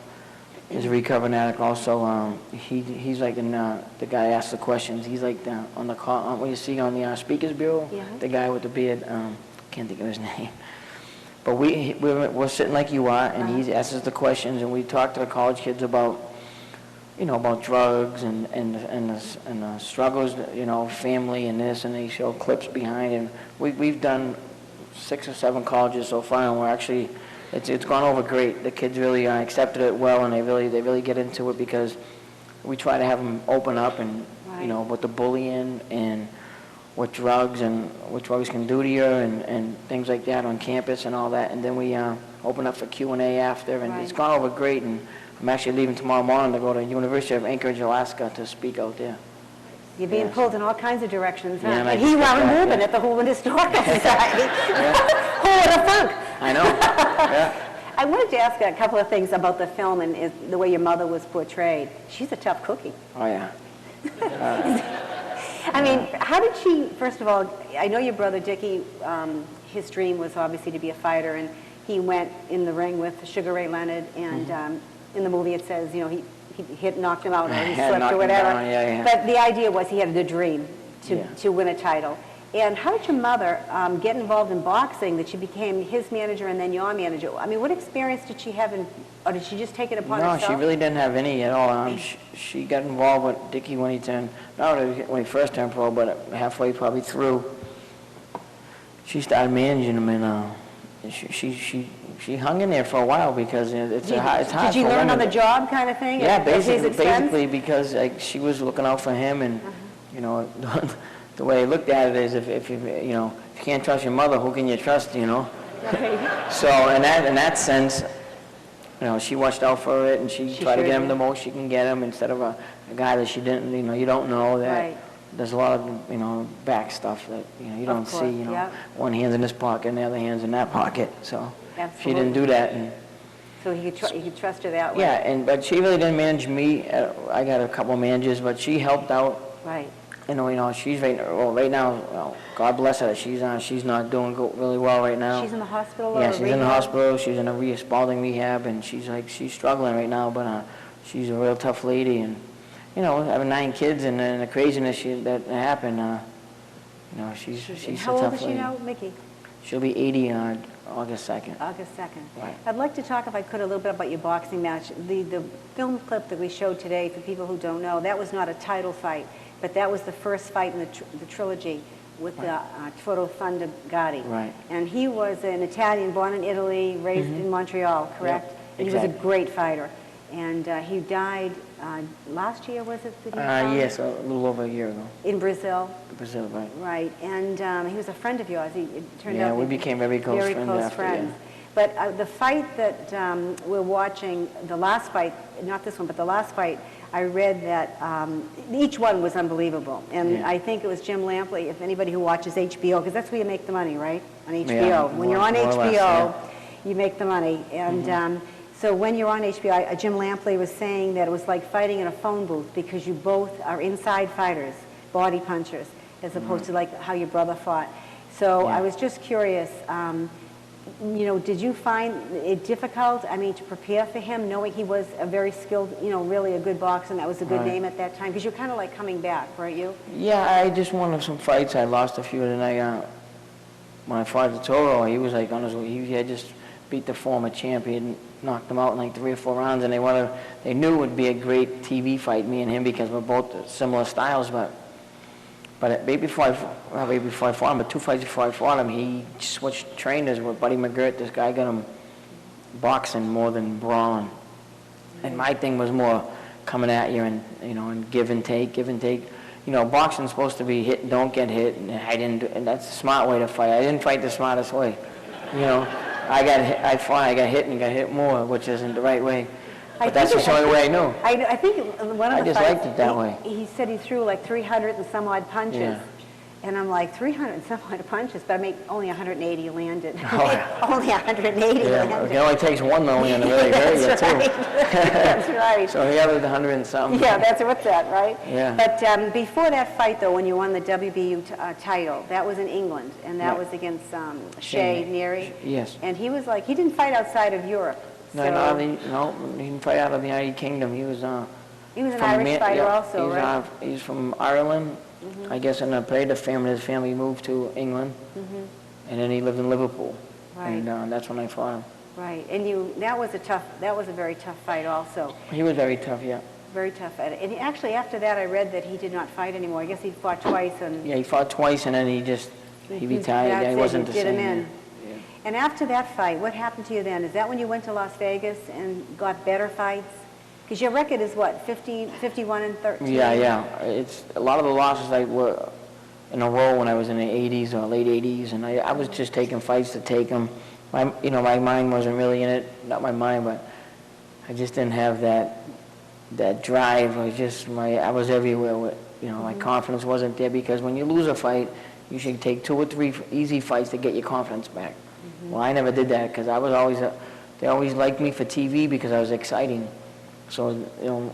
is a recovering addict also. He's like the guy asks the questions. He's like on the call, what you see on the Speakers Bureau, the guy with the beard, can't think of his name. But we're sitting like you are, and he asks us the questions, and we talk to the college kids about about drugs and the struggles, family and this, and they show clips behind. And we've done 6 or 7 colleges so far, and we're actually, it's gone over great. The kids really accepted it well, and they really get into it because we try to have them open up and with the bullying and what drugs can do to you and things like that on campus and all that. And then we open up for Q&A after, and it's gone over great. And I'm actually leaving tomorrow morning to go to the University of Anchorage, Alaska to speak out there. You're being pulled in all kinds of directions, huh? Yeah, and and he wound moving at the Hoolan Historical Society. Who would have thunk? I know. Yeah. I wanted to ask a couple of things about the film and the way your mother was portrayed. She's a tough cookie. Oh, yeah. I mean, how did she, first of all, I know your brother Dickie, his dream was obviously to be a fighter, and he went in the ring with Sugar Ray Leonard, and in the movie it says, he knocked him out or he slipped or whatever. But the idea was he had a dream to win a title. And how did your mother get involved in boxing that she became his manager and then your manager? I mean, what experience did she have, or did she just take it upon herself? No, she really didn't have any at all. She got involved with Dickie when he first turned pro, but halfway probably through, she started managing him, she hung in there for a while because it's hard. Did you for learn on women the job kind of thing? Yeah, at his expense? basically because like, she was looking out for him, and you know, the way I looked at it is if you can't trust your mother, who can you trust? You know. Right. So in that sense, you know, she watched out for it, and she tried to sure get him did. the most she can get him instead of a guy that she didn't. You know, you don't know that. Right. There's a lot of back stuff that you don't course, see. yep. One hand's in this pocket and the other hand's in that pocket. So she didn't Absolutely. do that. And So he could trust her that way. yeah, but she really didn't manage me. I got a couple of managers, but she helped out. Right. You know, she's right now. Well, God bless her. She's not doing really well right now. She's in the hospital. Yeah, or she's in the rehab? hospital. She's in a Spalding rehab, and she's struggling right now. But she's a real tough lady, and having 9 kids and the craziness that happened. She's How a old tough is she lady. now, Mickey? She'll be 80 on August 2nd. August 2nd. Right. I'd like to talk, if I could, a little bit about your boxing match. The film clip that we showed today, for people who don't know, that was not a title fight, but that was the first fight in the trilogy with Toro Fondegatti. Right. And he was an Italian, born in Italy, raised in Montreal, correct? Yep, And he was a exactly. great fighter. And he died last year, was it? Did he die? Yes, a little over a year ago. In Brazil. Brazil, right. Right, and he was a friend of yours. It turned Yeah, out we that- became very close friends after, friends. yeah. But the fight that we're watching, the last fight, not this one, but the last fight, I read that each one was unbelievable. And Yeah. I think it was Jim Lampley, if anybody who watches HBO, because that's where you make the money, right? On HBO. Yeah, When you're on more or HBO, less, yeah. you make the money. And so when you're on HBO, Jim Lampley was saying that it was like fighting in a phone booth because you both are inside fighters, body punchers, as opposed to like how your brother fought. So Yeah. I was just curious, did you find it difficult, to prepare for him, knowing he was a very skilled, really a good boxer, and that was a good Right. name at that time? Because you're kind of like coming back, weren't you? Yeah, I just won some fights. I lost a few, and when I fought Toro, he was like on his way. He had just beat the former champion, knocked him out in like 3 or 4 rounds, and they knew it would be a great TV fight, me and him, because we're both similar styles. But way before I fought him, but 2 fights before I fought him, he switched trainers with Buddy McGirt. This guy got him boxing more than brawling, and my thing was more coming at you and give and take. Boxing's supposed to be hit and don't get hit, and I didn't. And that's the smart way to fight. I didn't fight the smartest way. I got hit and got hit more, which isn't the right way. But that's the only way I knew. I think one of I the just fights, liked it that way. He said he threw like 300 and some odd punches. Yeah. And I'm like, 300 and some odd punches, but only 180 landed. Oh, yeah. Only 180 Yeah, landed. it only takes one million to really hurt you, That's too. right. That's right. So he averaged 100 and something. Yeah, what's that, right? Yeah. But before that fight, though, when you won the WBU title, that was in England, and that Yeah. was against Shea Shea. Neary. Yes. And he was like, he didn't fight outside of Europe. No, so he didn't fight out of the United Kingdom. He was he was an from Irish fighter also, he's, right? He's from Ireland. I guess in a period of family, his family moved to England, and then he lived in Liverpool. Right. And that's when I fought him. Right, and that was a very tough fight also. He was very tough, yeah. Very tough at it. And actually, after that, I read that he did not fight anymore. I guess he fought twice and... Yeah, he fought twice, and then he retired. Yeah, That's he it, wasn't the did same. him in. Yeah. And after that fight, what happened to you then? Is that when you went to Las Vegas and got better fights? Because your record is what, 51 and 13? Yeah. It's a lot of the losses I were in a row when I was in the 80s or late 80s, and I was just taking fights to take them. My mind wasn't really in it, not my mind, but I just didn't have that drive. I was everywhere with, my confidence wasn't there, because when you lose a fight, you should take 2 or 3 easy fights to get your confidence back. Well, I never did that, because they always liked me for TV because I was exciting. So,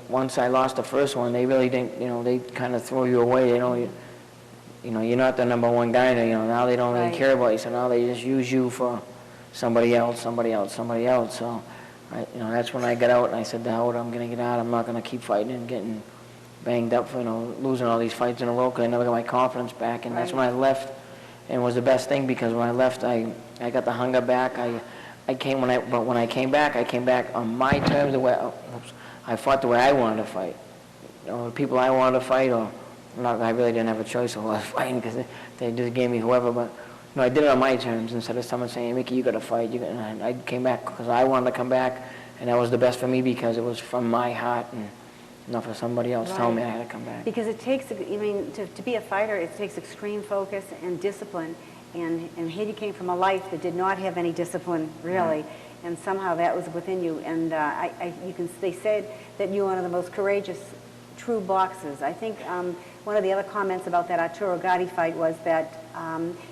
once I lost the first one, they really didn't, they kind of throw you away. They don't, you're not the number one guy. Now they don't really Right. care about you. So now they just use you for somebody else. So, that's when I got out and I said, to hell with it, I'm going to get out. I'm not going to keep fighting and getting banged up for, losing all these fights in a row, because I never got my confidence back. And that's when I left, and it was the best thing, because when I left, I got the hunger back. But when I came back on my terms. I fought the way I wanted to fight. The people I wanted to fight, I really didn't have a choice of who I was fighting, because they just gave me whoever. But No, I did it on my terms instead of someone saying, Mickey, you got to fight. And I came back because I wanted to come back, and that was the best for me because it was from my heart and not for somebody else telling me I had to come back. Because it takes, I mean, to be a fighter, it takes extreme focus and discipline. And here you came from a life that did not have any discipline, really, and somehow that was within you. And they said that you're one of the most courageous, true boxers. I think one of the other comments about that Arturo Gatti fight was that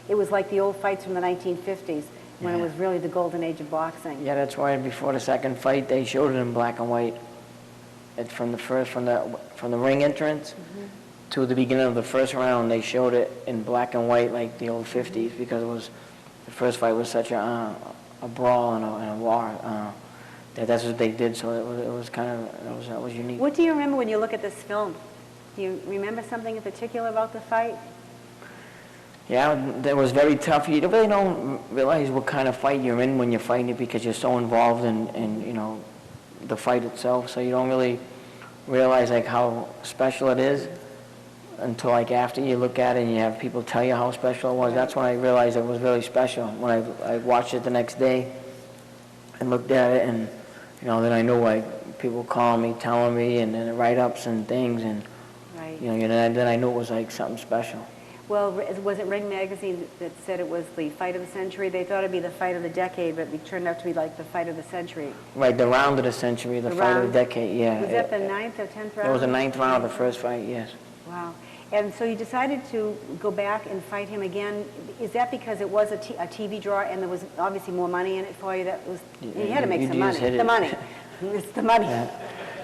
it was like the old fights from the 1950s, when it was really the golden age of boxing. Yeah, that's why before the second fight, they showed it in black and white. From the ring entrance to the beginning of the first round, they showed it in black and white like the old 50s because the first fight was such a brawl and a war. That's what they did, so it was kind of, that was unique. What do you remember when you look at this film? Do you remember something in particular about the fight? Yeah, that was very tough. You really don't realize what kind of fight you're in when you're fighting it because you're so involved in you know, the fight itself, so you don't really realize like how special it is until like after you look at it and you have people tell you how special it was. That's when I realized it was really special. When I watched it the next day and looked at it, and you know, then I knew like people calling me, telling me, and then write-ups and things, and you know, then I knew it was like something special. Well, was it Ring Magazine that said it was the fight of the century? They thought it'd be the fight of the decade, but it turned out to be like the fight of the century. Right, the round of the century, the fight of the decade, yeah. Was that the 9th or 10th round? It was the 9th round of the first fight, yes. Wow. And so you decided to go back and fight him again. Is that because it was a TV draw and there was obviously more money in it for you? You had to make some money. The money. It's the money. Yeah.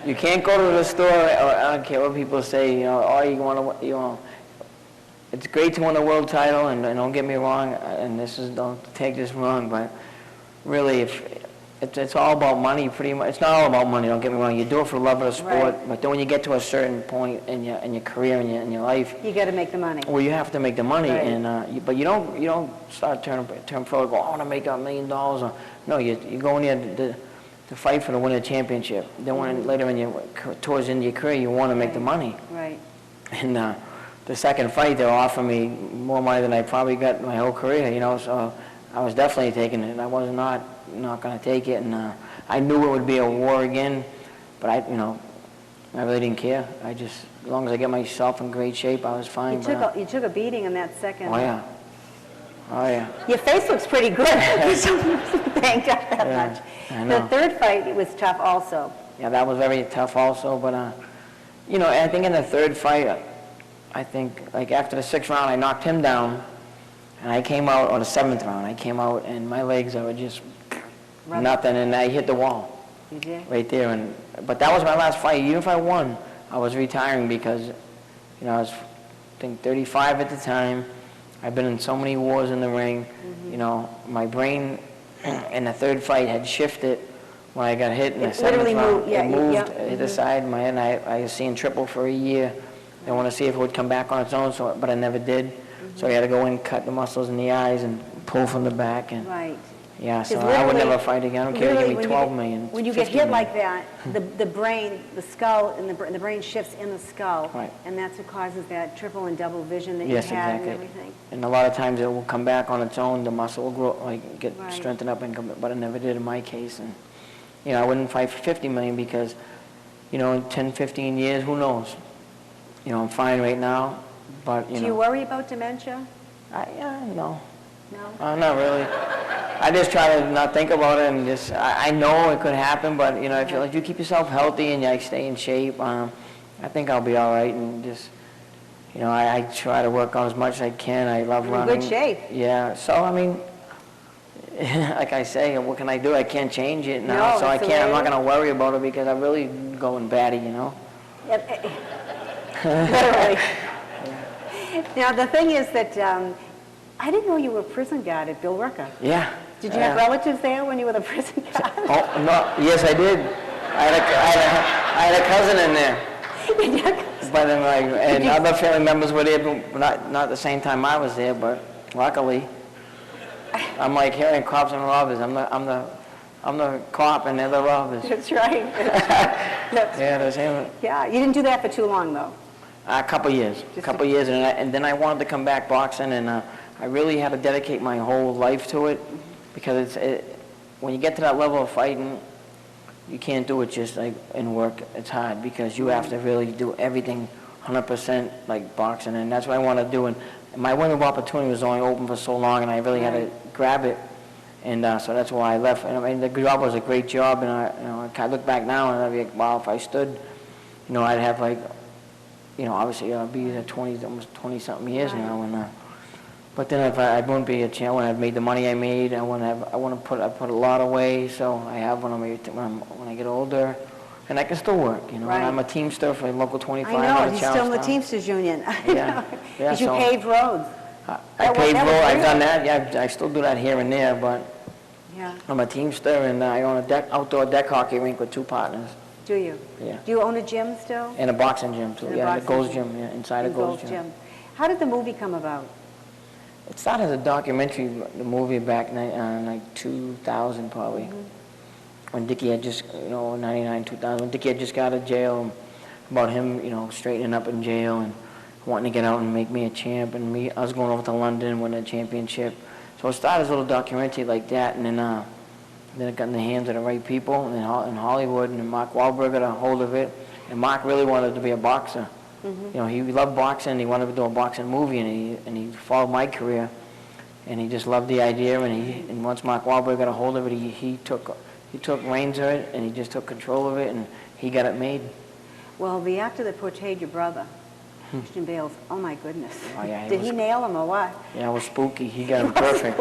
You can't go to the store, or I don't care what people say, you know, oh, you want to, it's great to win a world title, and don't get me wrong, and don't take this wrong, but really, if it's all about money, pretty much. It's not all about money, don't get me wrong. You do it for the love of the sport, but then when you get to a certain point in your career, in your life, you got to make the money. Well, you have to make the money, but you don't start turn pro and go, I want to make $1 million. Or, no, you go in there to fight for the winning championship. Then when later towards the end of your career, you want to make the money. Right. And the second fight, they were offering me more money than I probably got my whole career, you know, so I was definitely taking it. I was not going to take it, and I knew it would be a war again, but I really didn't care. As long as I get myself in great shape, I was fine. You took a beating in that second. Oh, yeah. Oh, yeah. Your face looks pretty good. Banged up that much. I know. The third fight was tough also. Yeah, that was very tough also, but, I think in the third fight, I think, like, after the 6th round, I knocked him down, and I came out, or the 7th round, I came out, and my legs were just nothing, and I hit the wall. You did? Right there, but that was my last fight. Even if I won, I was retiring because, I was, I think, 35 at the time. I've been in so many wars in the ring. My brain in the third fight had shifted when I got hit in the 7th round. It moved, hit the side of my head, and I was seeing triple for a year. I want to see if it would come back on its own, but I never did. So I had to go in, cut the muscles in the eyes, and pull from the back. And yeah, so I would never fight again. I don't care if you give me $12 million. When you get hit like that, the brain, the skull, and the brain shifts in the skull, and that's what causes that triple and double vision that you had and everything. And a lot of times it will come back on its own. The muscle will grow, get strengthened up, and come, but it never did in my case. And I wouldn't fight for $50 million because, in 10, 15 years, who knows? I'm fine right now, but, Do you worry about dementia? No. No? Not really. I just try to not think about it, and I know it could happen, but, if you keep yourself healthy and you stay in shape, I think I'll be all right, and I try to work out as much as I can. I love running. In good shape. Yeah, so, like I say, what can I do? I can't change it now, so I'm not going to worry about it because I'm really going batty, Literally. Now, the thing is that I didn't know you were a prison guard at Bill Rucker. Yeah. Did you have relatives there when you were the prison guard? Oh, no. Yes, I did. I had a cousin in there. But and other family members were there, but not the same time I was there, but luckily. I'm like hearing cops and robbers. I'm the cop and they're the robbers. That's right. Yeah, you didn't do that for too long, though. A couple years, and then I wanted to come back boxing, and I really had to dedicate my whole life to it, because when you get to that level of fighting, you can't do it just like in work. It's hard because you have to really do everything 100% like boxing, and that's what I want to do. And my window of opportunity was only open for so long, and I really had to grab it, and so that's why I left. And I mean, the job was a great job, and I look back now and I'd be like, wow, if I stood, I'd have like, obviously I'd be there almost 20-something years now, and but then if I wouldn't be a champ when I've made the money I made. I put a lot away, so I have when I get older, and I can still work. And I'm a Teamster for Local 25. I know, out of he's still in the Charlestown. Teamsters Union. Yeah. Because you paved roads. I paved roads. I've done that. Yeah, I still do that here and there, but Yeah. I'm a Teamster, and I own a outdoor deck hockey rink with 2 partners. Do you? Yeah. Do you own a gym still? And a boxing gym too. And a Yeah, the boxing Gold's gym. Gym. Yeah, inside a The Gold's Gym. How did the movie come about? It started as a documentary, the movie back in like 2000 probably, when Dickie had just, 99, 2000, when Dickie had just got out of jail, about him, straightening up in jail and wanting to get out and make me a champ, and I was going over to London and win a championship. So it started as a little documentary like that, and then it got in the hands of the right people in Hollywood, and Mark Wahlberg got a hold of it, and Mark really wanted to be a boxer. He loved boxing. He wanted to do a boxing movie, and he followed my career, and he just loved the idea. And once Mark Wahlberg got a hold of it, he took reins of it, and he just took control of it, and he got it made. Well, the actor that portrayed your brother, Christian Bale, oh my goodness. Oh, yeah, Did he nail him or what? Yeah, it was spooky. He got him perfect.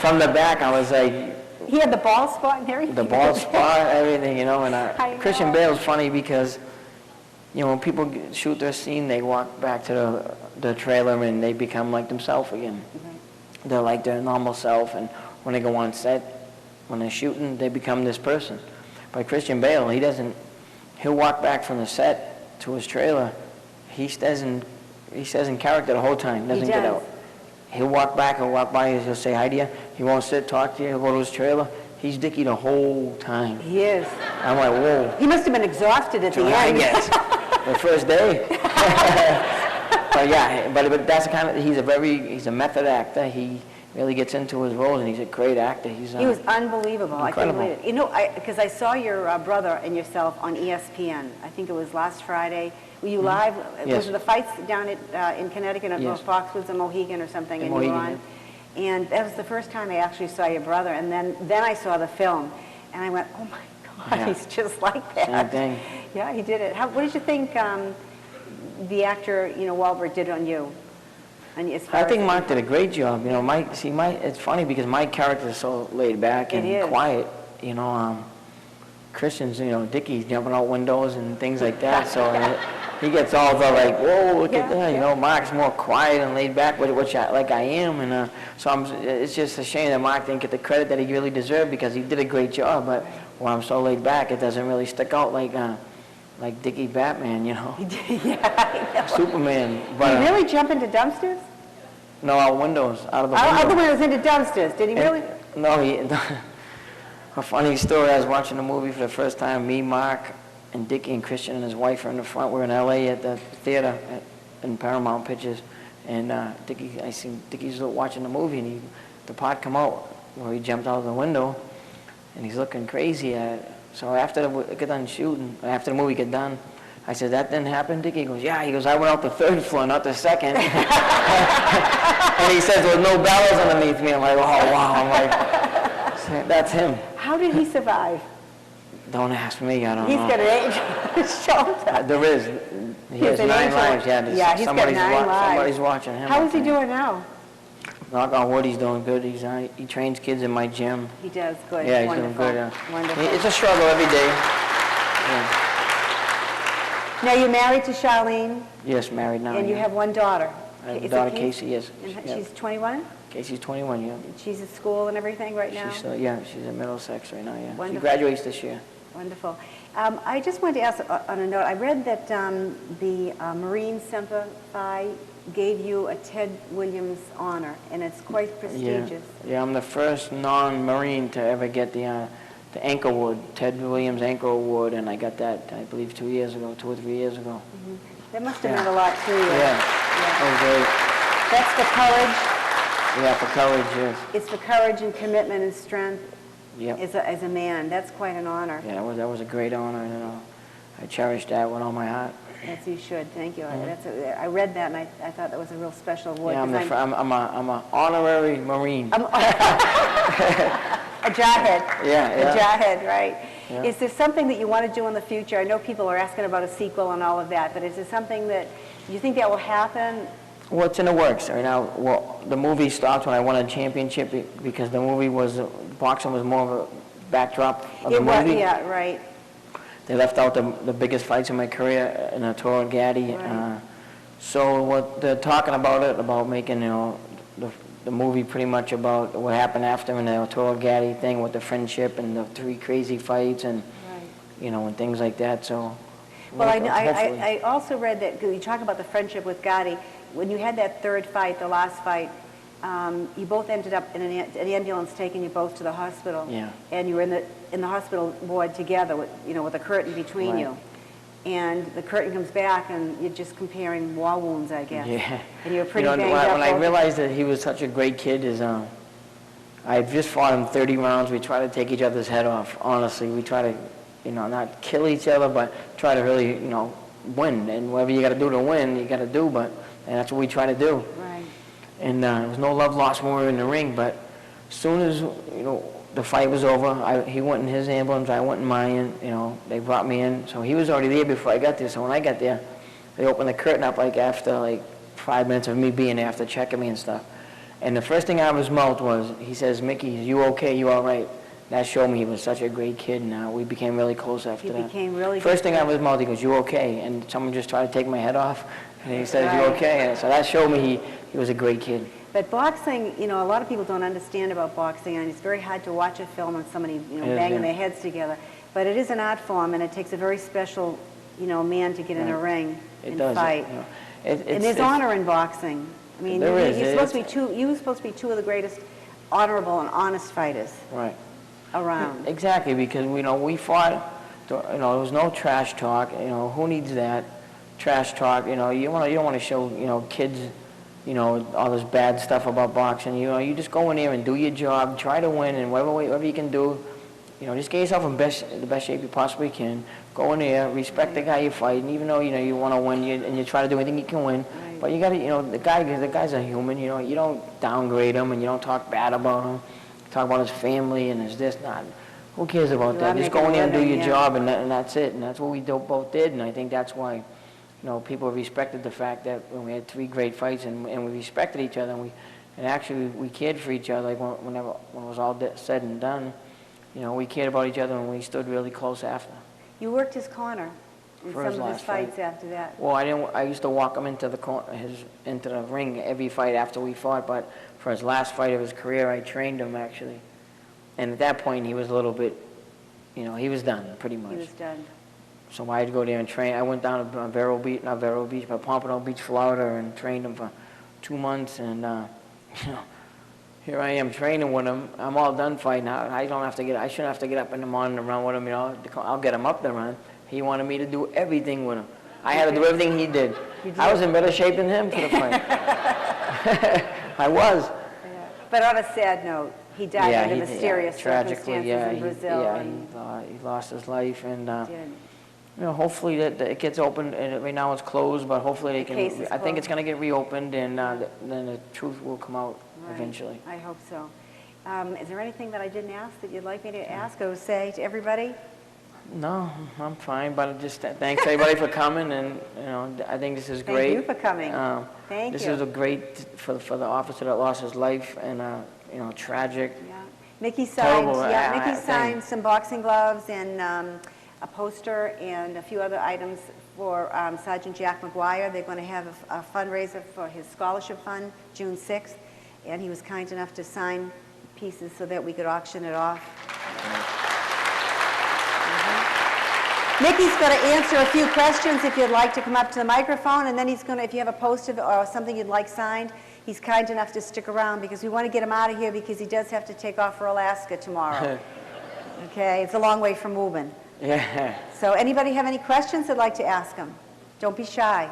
From the back, I was like, He had the ball spot and everything. the ball spot, everything, I know. Christian Bale's funny because, when people shoot their scene, they walk back to the trailer and they become like themselves again. They're like their normal self, and when they go on set, when they're shooting, they become this person. But Christian Bale, he'll walk back from the set to his trailer. He stays in character the whole time, doesn't get out. He'll walk back, he'll walk by, he'll say hi to you. He won't sit, talk to you, he'll go to his trailer. He's Dickie the whole time. He is. I'm like, whoa. He must have been exhausted at the end. Yes. The first day. But yeah, but that's the kind of, he's a method actor. He really gets into his roles, and he's a great actor. He was unbelievable. Incredible. I couldn't believe it. Because I saw your brother and yourself on ESPN. I think it was last Friday. Were you live? Yes. Was it the fights down in Connecticut at Yes. Foxwoods and Mohegan or something? And you were Mohegan, on? And that was the first time I actually saw your brother. And then I saw the film, and I went, oh my God, Yeah. he's just like that. Same thing. Yeah, he did it. What did you think the actor, Wahlberg did on you? I think Mark did a great job. It's funny because my character is so laid back and quiet. Christian's, Dickie's jumping out windows and things like that. So he gets all the like, whoa, look at that. Mark's more quiet and laid back, which I am. And so it's just a shame that Mark didn't get the credit that he really deserved because he did a great job. But when I'm so laid back, it doesn't really stick out like Dickie Batman, Yeah, I know. Superman. Did But, he really jump into dumpsters? No, out windows, out of the window. Out the windows into dumpsters. Did he really? No, a funny story, I was watching the movie for the first time. Me, Mark, and Dickie and Christian and his wife are in the front. We're in L.A. at the theater in Paramount Pictures. And I seen Dickie's watching the movie, and the part come out where he jumped out of the window, and he's looking crazy at it. So after we get done shooting, after the movie get done, I said, that didn't happen, Dickie? He goes, yeah. He goes, I went out the 3rd floor, not the 2nd. And he says, there was no bellows underneath me. I'm like, oh, wow. I'm like, that's him. How did he survive? Don't ask me, I don't He's know. got an age shoulder. There is. He has 9 lives, Yeah, he's got 9 lives. Somebody's watching him. How is he doing now? Knock on wood, he's doing good. He trains kids in my gym. He does good. Yeah, he's Wonderful. doing good. Wonderful. It's a struggle every day. Yeah. Now, you're married to Charlene, Yes, married now. and you yeah. have one daughter. I have a Is it daughter, Casey, yes. And Yeah. she's 21? Casey's 21, yeah. She's at school and everything right now? She's at Middlesex right now, yeah. She Wonderful. graduates this year. Wonderful. I just wanted to ask on a note, I read that the Marine Semper Fi gave you a Ted Williams honor, and it's quite prestigious. Yeah, I'm the first non-Marine to ever get the Anchor Award, Ted Williams Anchor Award, and I got that, I believe, 2 or 3 years ago. That must have meant a lot to you. Yeah. That was great. That's for courage Yeah, for courage, yes. It's for courage and commitment and strength Yep. as a man. That's quite an honor. Yeah, that was a great honor, and I cherish that with all my heart. Yes, you should. Thank you. I read that, and I thought that was a real special award. Yeah, 'cause I'm a honorary Marine. A jarhead. Yeah, A yeah. jarhead, right. Yeah. Is there something that you want to do in the future? I know people are asking about a sequel and all of that, but is there something that you think that will happen? Well, it's in the works right now. Well, the movie stopped when I won a championship because the movie boxing was more of a backdrop of the movie. Yeah, right. They left out the biggest fights in my career in Arturo and Gatti. Right. So what they're talking about making, the movie pretty much about what happened after in the Arturo Gatti thing with the friendship and the 3 crazy fights and, and things like that. So, Well, hopefully. I also read that, because you talk about the friendship with Gatti, when you had that third fight, the last fight, you both ended up in an ambulance taking you both to the hospital. Yeah. And you were in the hospital ward together with a curtain between Right. you. And the curtain comes back and you're just comparing war wounds, I guess. Yeah. And you were pretty banged when up. I realized that he was such a great kid I just fought him 30 rounds. We try to take each other's head off, honestly. We try to, not kill each other, but try to really, win. And whatever you got to do to win, you got to do, and that's what we try to do. Right. And there was no love lost when we were in the ring, but as soon as, the fight was over, he went in his ambulance, I went in mine, they brought me in. So he was already there before I got there. So when I got there, they opened the curtain up after 5 minutes of me being there after checking me and stuff. And the first thing out of his mouth was, he says, "Mickey, you okay? You all right?" That showed me he was such a great kid, and we became really close after that. He became really good. First thing out of his mouth, he goes, "You okay?" And someone just tried to take my head off, and he says, "You Right. okay?" And so that showed me he was a great kid. But boxing, a lot of people don't understand about boxing, and it's very hard to watch a film and somebody, banging yeah. their heads together. But it is an art form, and it takes a very special, man to get in a ring It and does. fight. And there's honor in boxing. I mean, There is. you're supposed to be two of the greatest honorable and honest fighters Right. around. Exactly, because we fought. There was no trash talk. Who needs that trash talk? You don't want to show kids all this bad stuff about boxing. You just go in there and do your job, try to win, and whatever you can do, just get yourself in the best shape you possibly can. Go in there, respect the guy you fight, and even though you want to win, and you try to do anything you can win. Right. But you got to, the guy's a human. You don't downgrade him, and you don't talk bad about him. Talk about his family and his this, not. Who cares about You're that? not Just go in making there a and do living, your yeah. job, and that's it. And that's what we both did, and I think that's why. People respected the fact that when we had 3 great fights and we respected each other and actually we cared for each other when it was all said and done. We cared about each other and we stood really close after. You worked his corner in For some his of his last fights fight. after that. Well, I used to walk him into the ring every fight after we fought, but for his last fight of his career, I trained him actually. And at that point, he was a little bit, he was done pretty much. He was done. So I had to go there and train. I went down to Pompano Beach, Florida, and trained him for 2 months. And here I am training with him. I'm all done fighting. I shouldn't have to get up in the morning and run with him. I'll get him up to run. He wanted me to do everything with him. I had to do everything he did. I was in better shape than him for the fight. I was. Yeah. But on a sad note, he died under mysterious tragically, circumstances in Brazil. He lost his life, and did. hopefully that it gets opened. And right now it's closed, but hopefully they The case can. is I think it's closed. going to get reopened, and then the truth will come out eventually. I hope so. Is there anything that I didn't ask that you'd like me to ask or say to everybody? No, I'm fine, but just thanks everybody for coming, and I think this is great. Thank you for coming. Thank this you. is a great for the officer that lost his life, and tragic. Yeah. Mickey signed. Terrible, Mickey thing. signed some boxing gloves and a poster and a few other items for Sergeant Jack McGuire. They're going to have a fundraiser for his scholarship fund June 6th, and he was kind enough to sign pieces so that we could auction it off. Mickey's going to answer a few questions if you'd like to come up to the microphone, and then he's going to, if you have a poster or something you'd like signed, he's kind enough to stick around because we want to get him out of here because he does have to take off for Alaska tomorrow. Okay, it's a long way from moving. Yeah. So anybody have any questions they'd like to ask him? Don't be shy.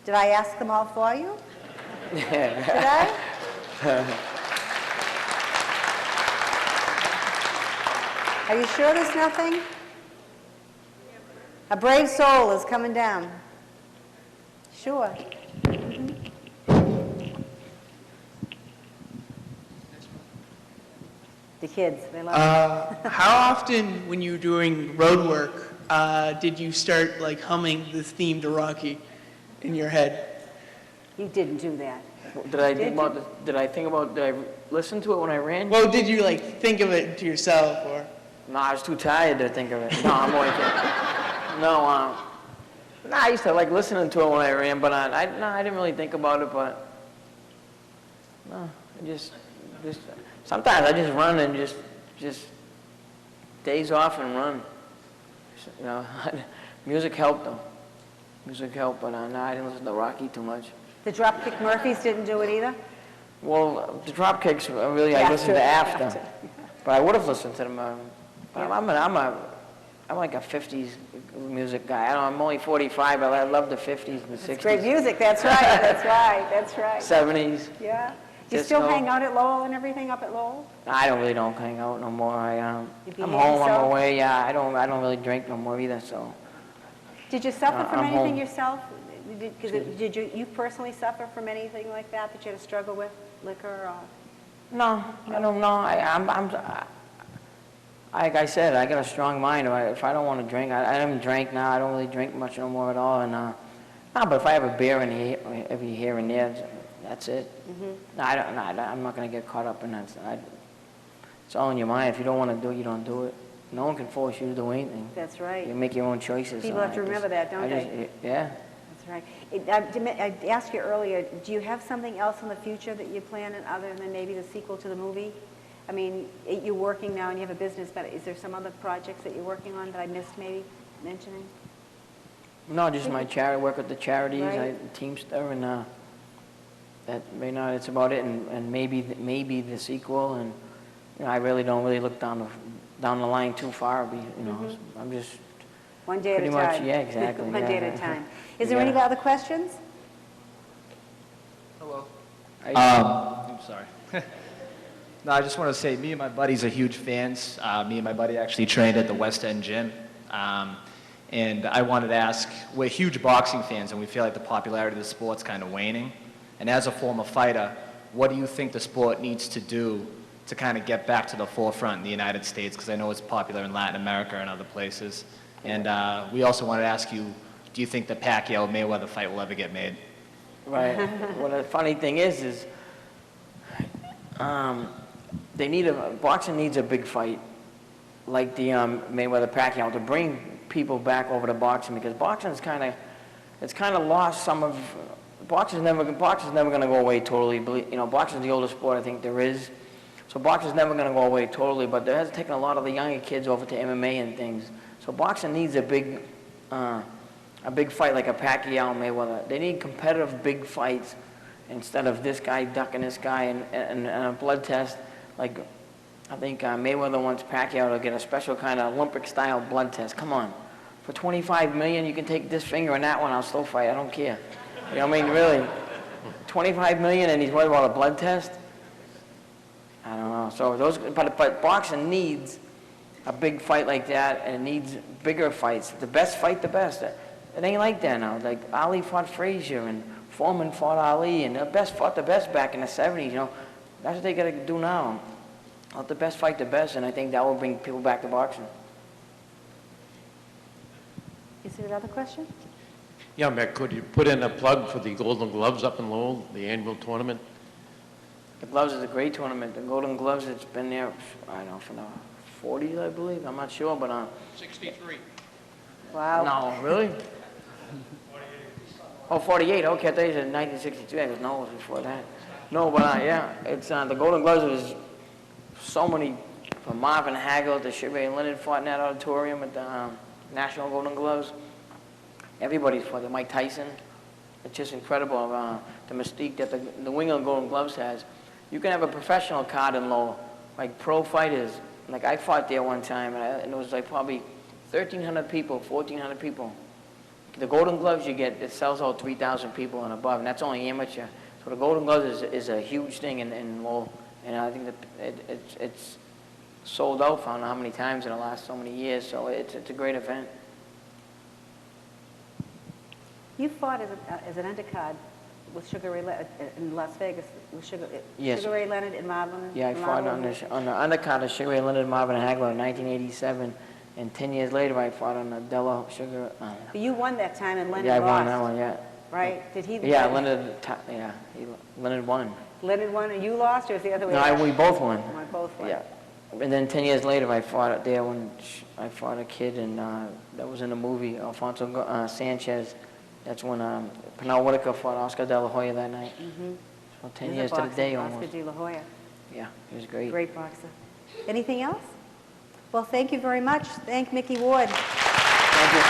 Did I ask them all for you? Did I? Are you sure there's nothing? A brave soul is coming down. Sure. The kids, they love it. How often, when you were doing road work, did you start like humming the theme to Rocky in your head? You didn't do that. Did I listen to it when I ran? Well, did you like think of it to yourself or? No, I was too tired to think of it. No, I'm only kidding. No, I used to like listening to it when I ran, but I didn't really think about it, but no, I just sometimes I just run and just days off and run. You know, music helped though. Music helped, but no, I didn't listen to Rocky too much. The Dropkick Murphys didn't do it either? Well, the Dropkicks, really, I listened to after. But I would have listened to them. But I'm like a 50s music guy. I'm only 45, but I love the 50s and the 60s. It's great music, that's right, that's right, that's right. 70s. Yeah. Do you still hang out at Lowell and everything up at Lowell? I don't hang out no more. I'm behave home, I'm yourself? away. Yeah, I don't really drink no more either, so. Did you suffer from I'm anything home. yourself? Did you personally suffer from anything like that you had to struggle with, liquor or? No, I don't know. Like I said, I got a strong mind. If I don't want to drink, I haven't drank now. I don't really drink much no more at all. And but if I have a beer every here and there, that's it. No, I'm not going to get caught up in that. It's all in your mind. If you don't want to do it, you don't do it. No one can force you to do anything. That's right. You make your own choices. People have to remember that, don't they? Yeah. That's right. I asked you earlier, do you have something else in the future that you plan other than maybe the sequel to the movie? I mean, you're working now and you have a business, but is there some other projects that you're working on that I missed maybe mentioning? No, just my charity, work with the charities, Right. Teamster, and that right now it's about it, and maybe the sequel, and you know, I really don't look down the line too far. I'm just one day at a pretty time. much, yeah, exactly. One day at a time. Is You there any gotta- other questions? Hello. I- I'm sorry. No, I just want to say, me and my buddies are huge fans. Me and my buddy actually trained at the West End Gym. And I wanted to ask, we're huge boxing fans, and we feel like the popularity of the sport's kind of waning. And as a former fighter, what do you think the sport needs to do to kind of get back to the forefront in the United States? Because I know it's popular in Latin America and other places. And we also wanted to ask you, do you think the Pacquiao-Mayweather fight will ever get made? Right. Well, the funny thing is boxing needs a big fight, like the Mayweather-Pacquiao, to bring people back over to boxing, because boxing's kind of lost some of. Boxing's never going to go away totally. Boxing's the oldest sport I think there is, so boxing's never going to go away totally. But there has taken a lot of the younger kids over to MMA and things. So boxing needs a big fight like a Pacquiao-Mayweather. They need competitive big fights instead of this guy ducking this guy and a blood test. Like, I think Mayweather wants Pacquiao to get a special kind of Olympic-style blood test. Come on. For $25 million, you can take this finger and that one, I'll still fight. I don't care. You know what I mean? Really. $25 million and he's worried about a blood test? I don't know. So but boxing needs a big fight like that, and it needs bigger fights. The best fight the best. It ain't like that now. Like, Ali fought Frazier, and Foreman fought Ali, and the best fought the best back in the 70s, That's what they got to do now. Let the best fight the best, and I think that will bring people back to boxing. Is there another question? Yeah, Mick, could you put in a plug for the Golden Gloves up in Lowell, the annual tournament? The Gloves is a great tournament. The Golden Gloves, it's been there, I don't know, from the 40s, I believe. I'm not sure, but... 63. Wow. No, really? Oh, 48. Okay, I thought you said 1963. I was no, it was before that. No, but yeah, it's the Golden Gloves was so many, from Marvin Hagel to Sheeran Leonard fought in that auditorium at the National Golden Gloves. Everybody's fought there. Mike Tyson. It's just incredible, the mystique that the New England Golden Gloves has. You can have a professional card in Lowell, like pro fighters. Like I fought there one time, and it was like probably 1,300 people, 1,400 people. The Golden Gloves you get, it sells out 3,000 people and above, and that's only amateur. So So the Golden Gloves is a huge thing in Lowell, and I think that it's sold out for I don't know how many times in the last so many years, so it's a great event. You fought as an undercard with Sugar Ray Leonard in Las Vegas, with Yes. Sugar Ray Leonard and Marvin. Yeah, I fought on the undercard of Sugar Ray Leonard, Marvin Hagler in 1987, and 10 years later I fought on the Della Sugar. But you won that time and Leonard Yeah, I lost. won that one, yeah. Right? Did he? Yeah, Leonard won. Leonard won and you lost, or was the other way No, around? we both won. We both won. Yeah. And then 10 years later, I fought it there when I fought a kid, and that was in the movie, Alfonso Sanchez. That's when Pernell Whitaker fought Oscar De La Hoya that night. Mm-hmm. So 10 years to the day almost. Oscar De La Hoya. Yeah, he was great. Great boxer. Anything else? Well, thank you very much. Thank Micky Ward. Thank you.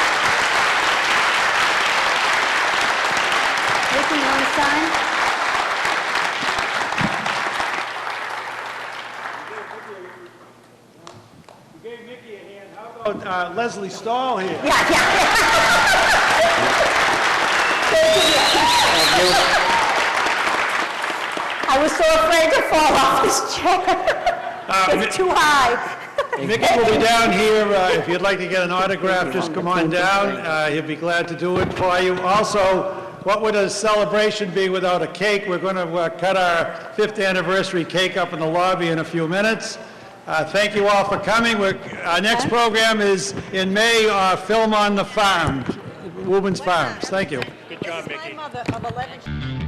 Micky, you want to sign? You gave Mickey a hand. How about Leslie Stahl here? I was so afraid to fall off this chair. It's too high. Mickey will be down here. If you'd like to get an autograph, just come on down. He'll be glad to do it for you. Also, what would a celebration be without a cake? We're going to cut our 5th anniversary cake up in the lobby in a few minutes. Thank you all for coming. Our next program is in May, Film on the Farm, Woburn Farms. Thank you. Good job, Mickey. My mother of 11.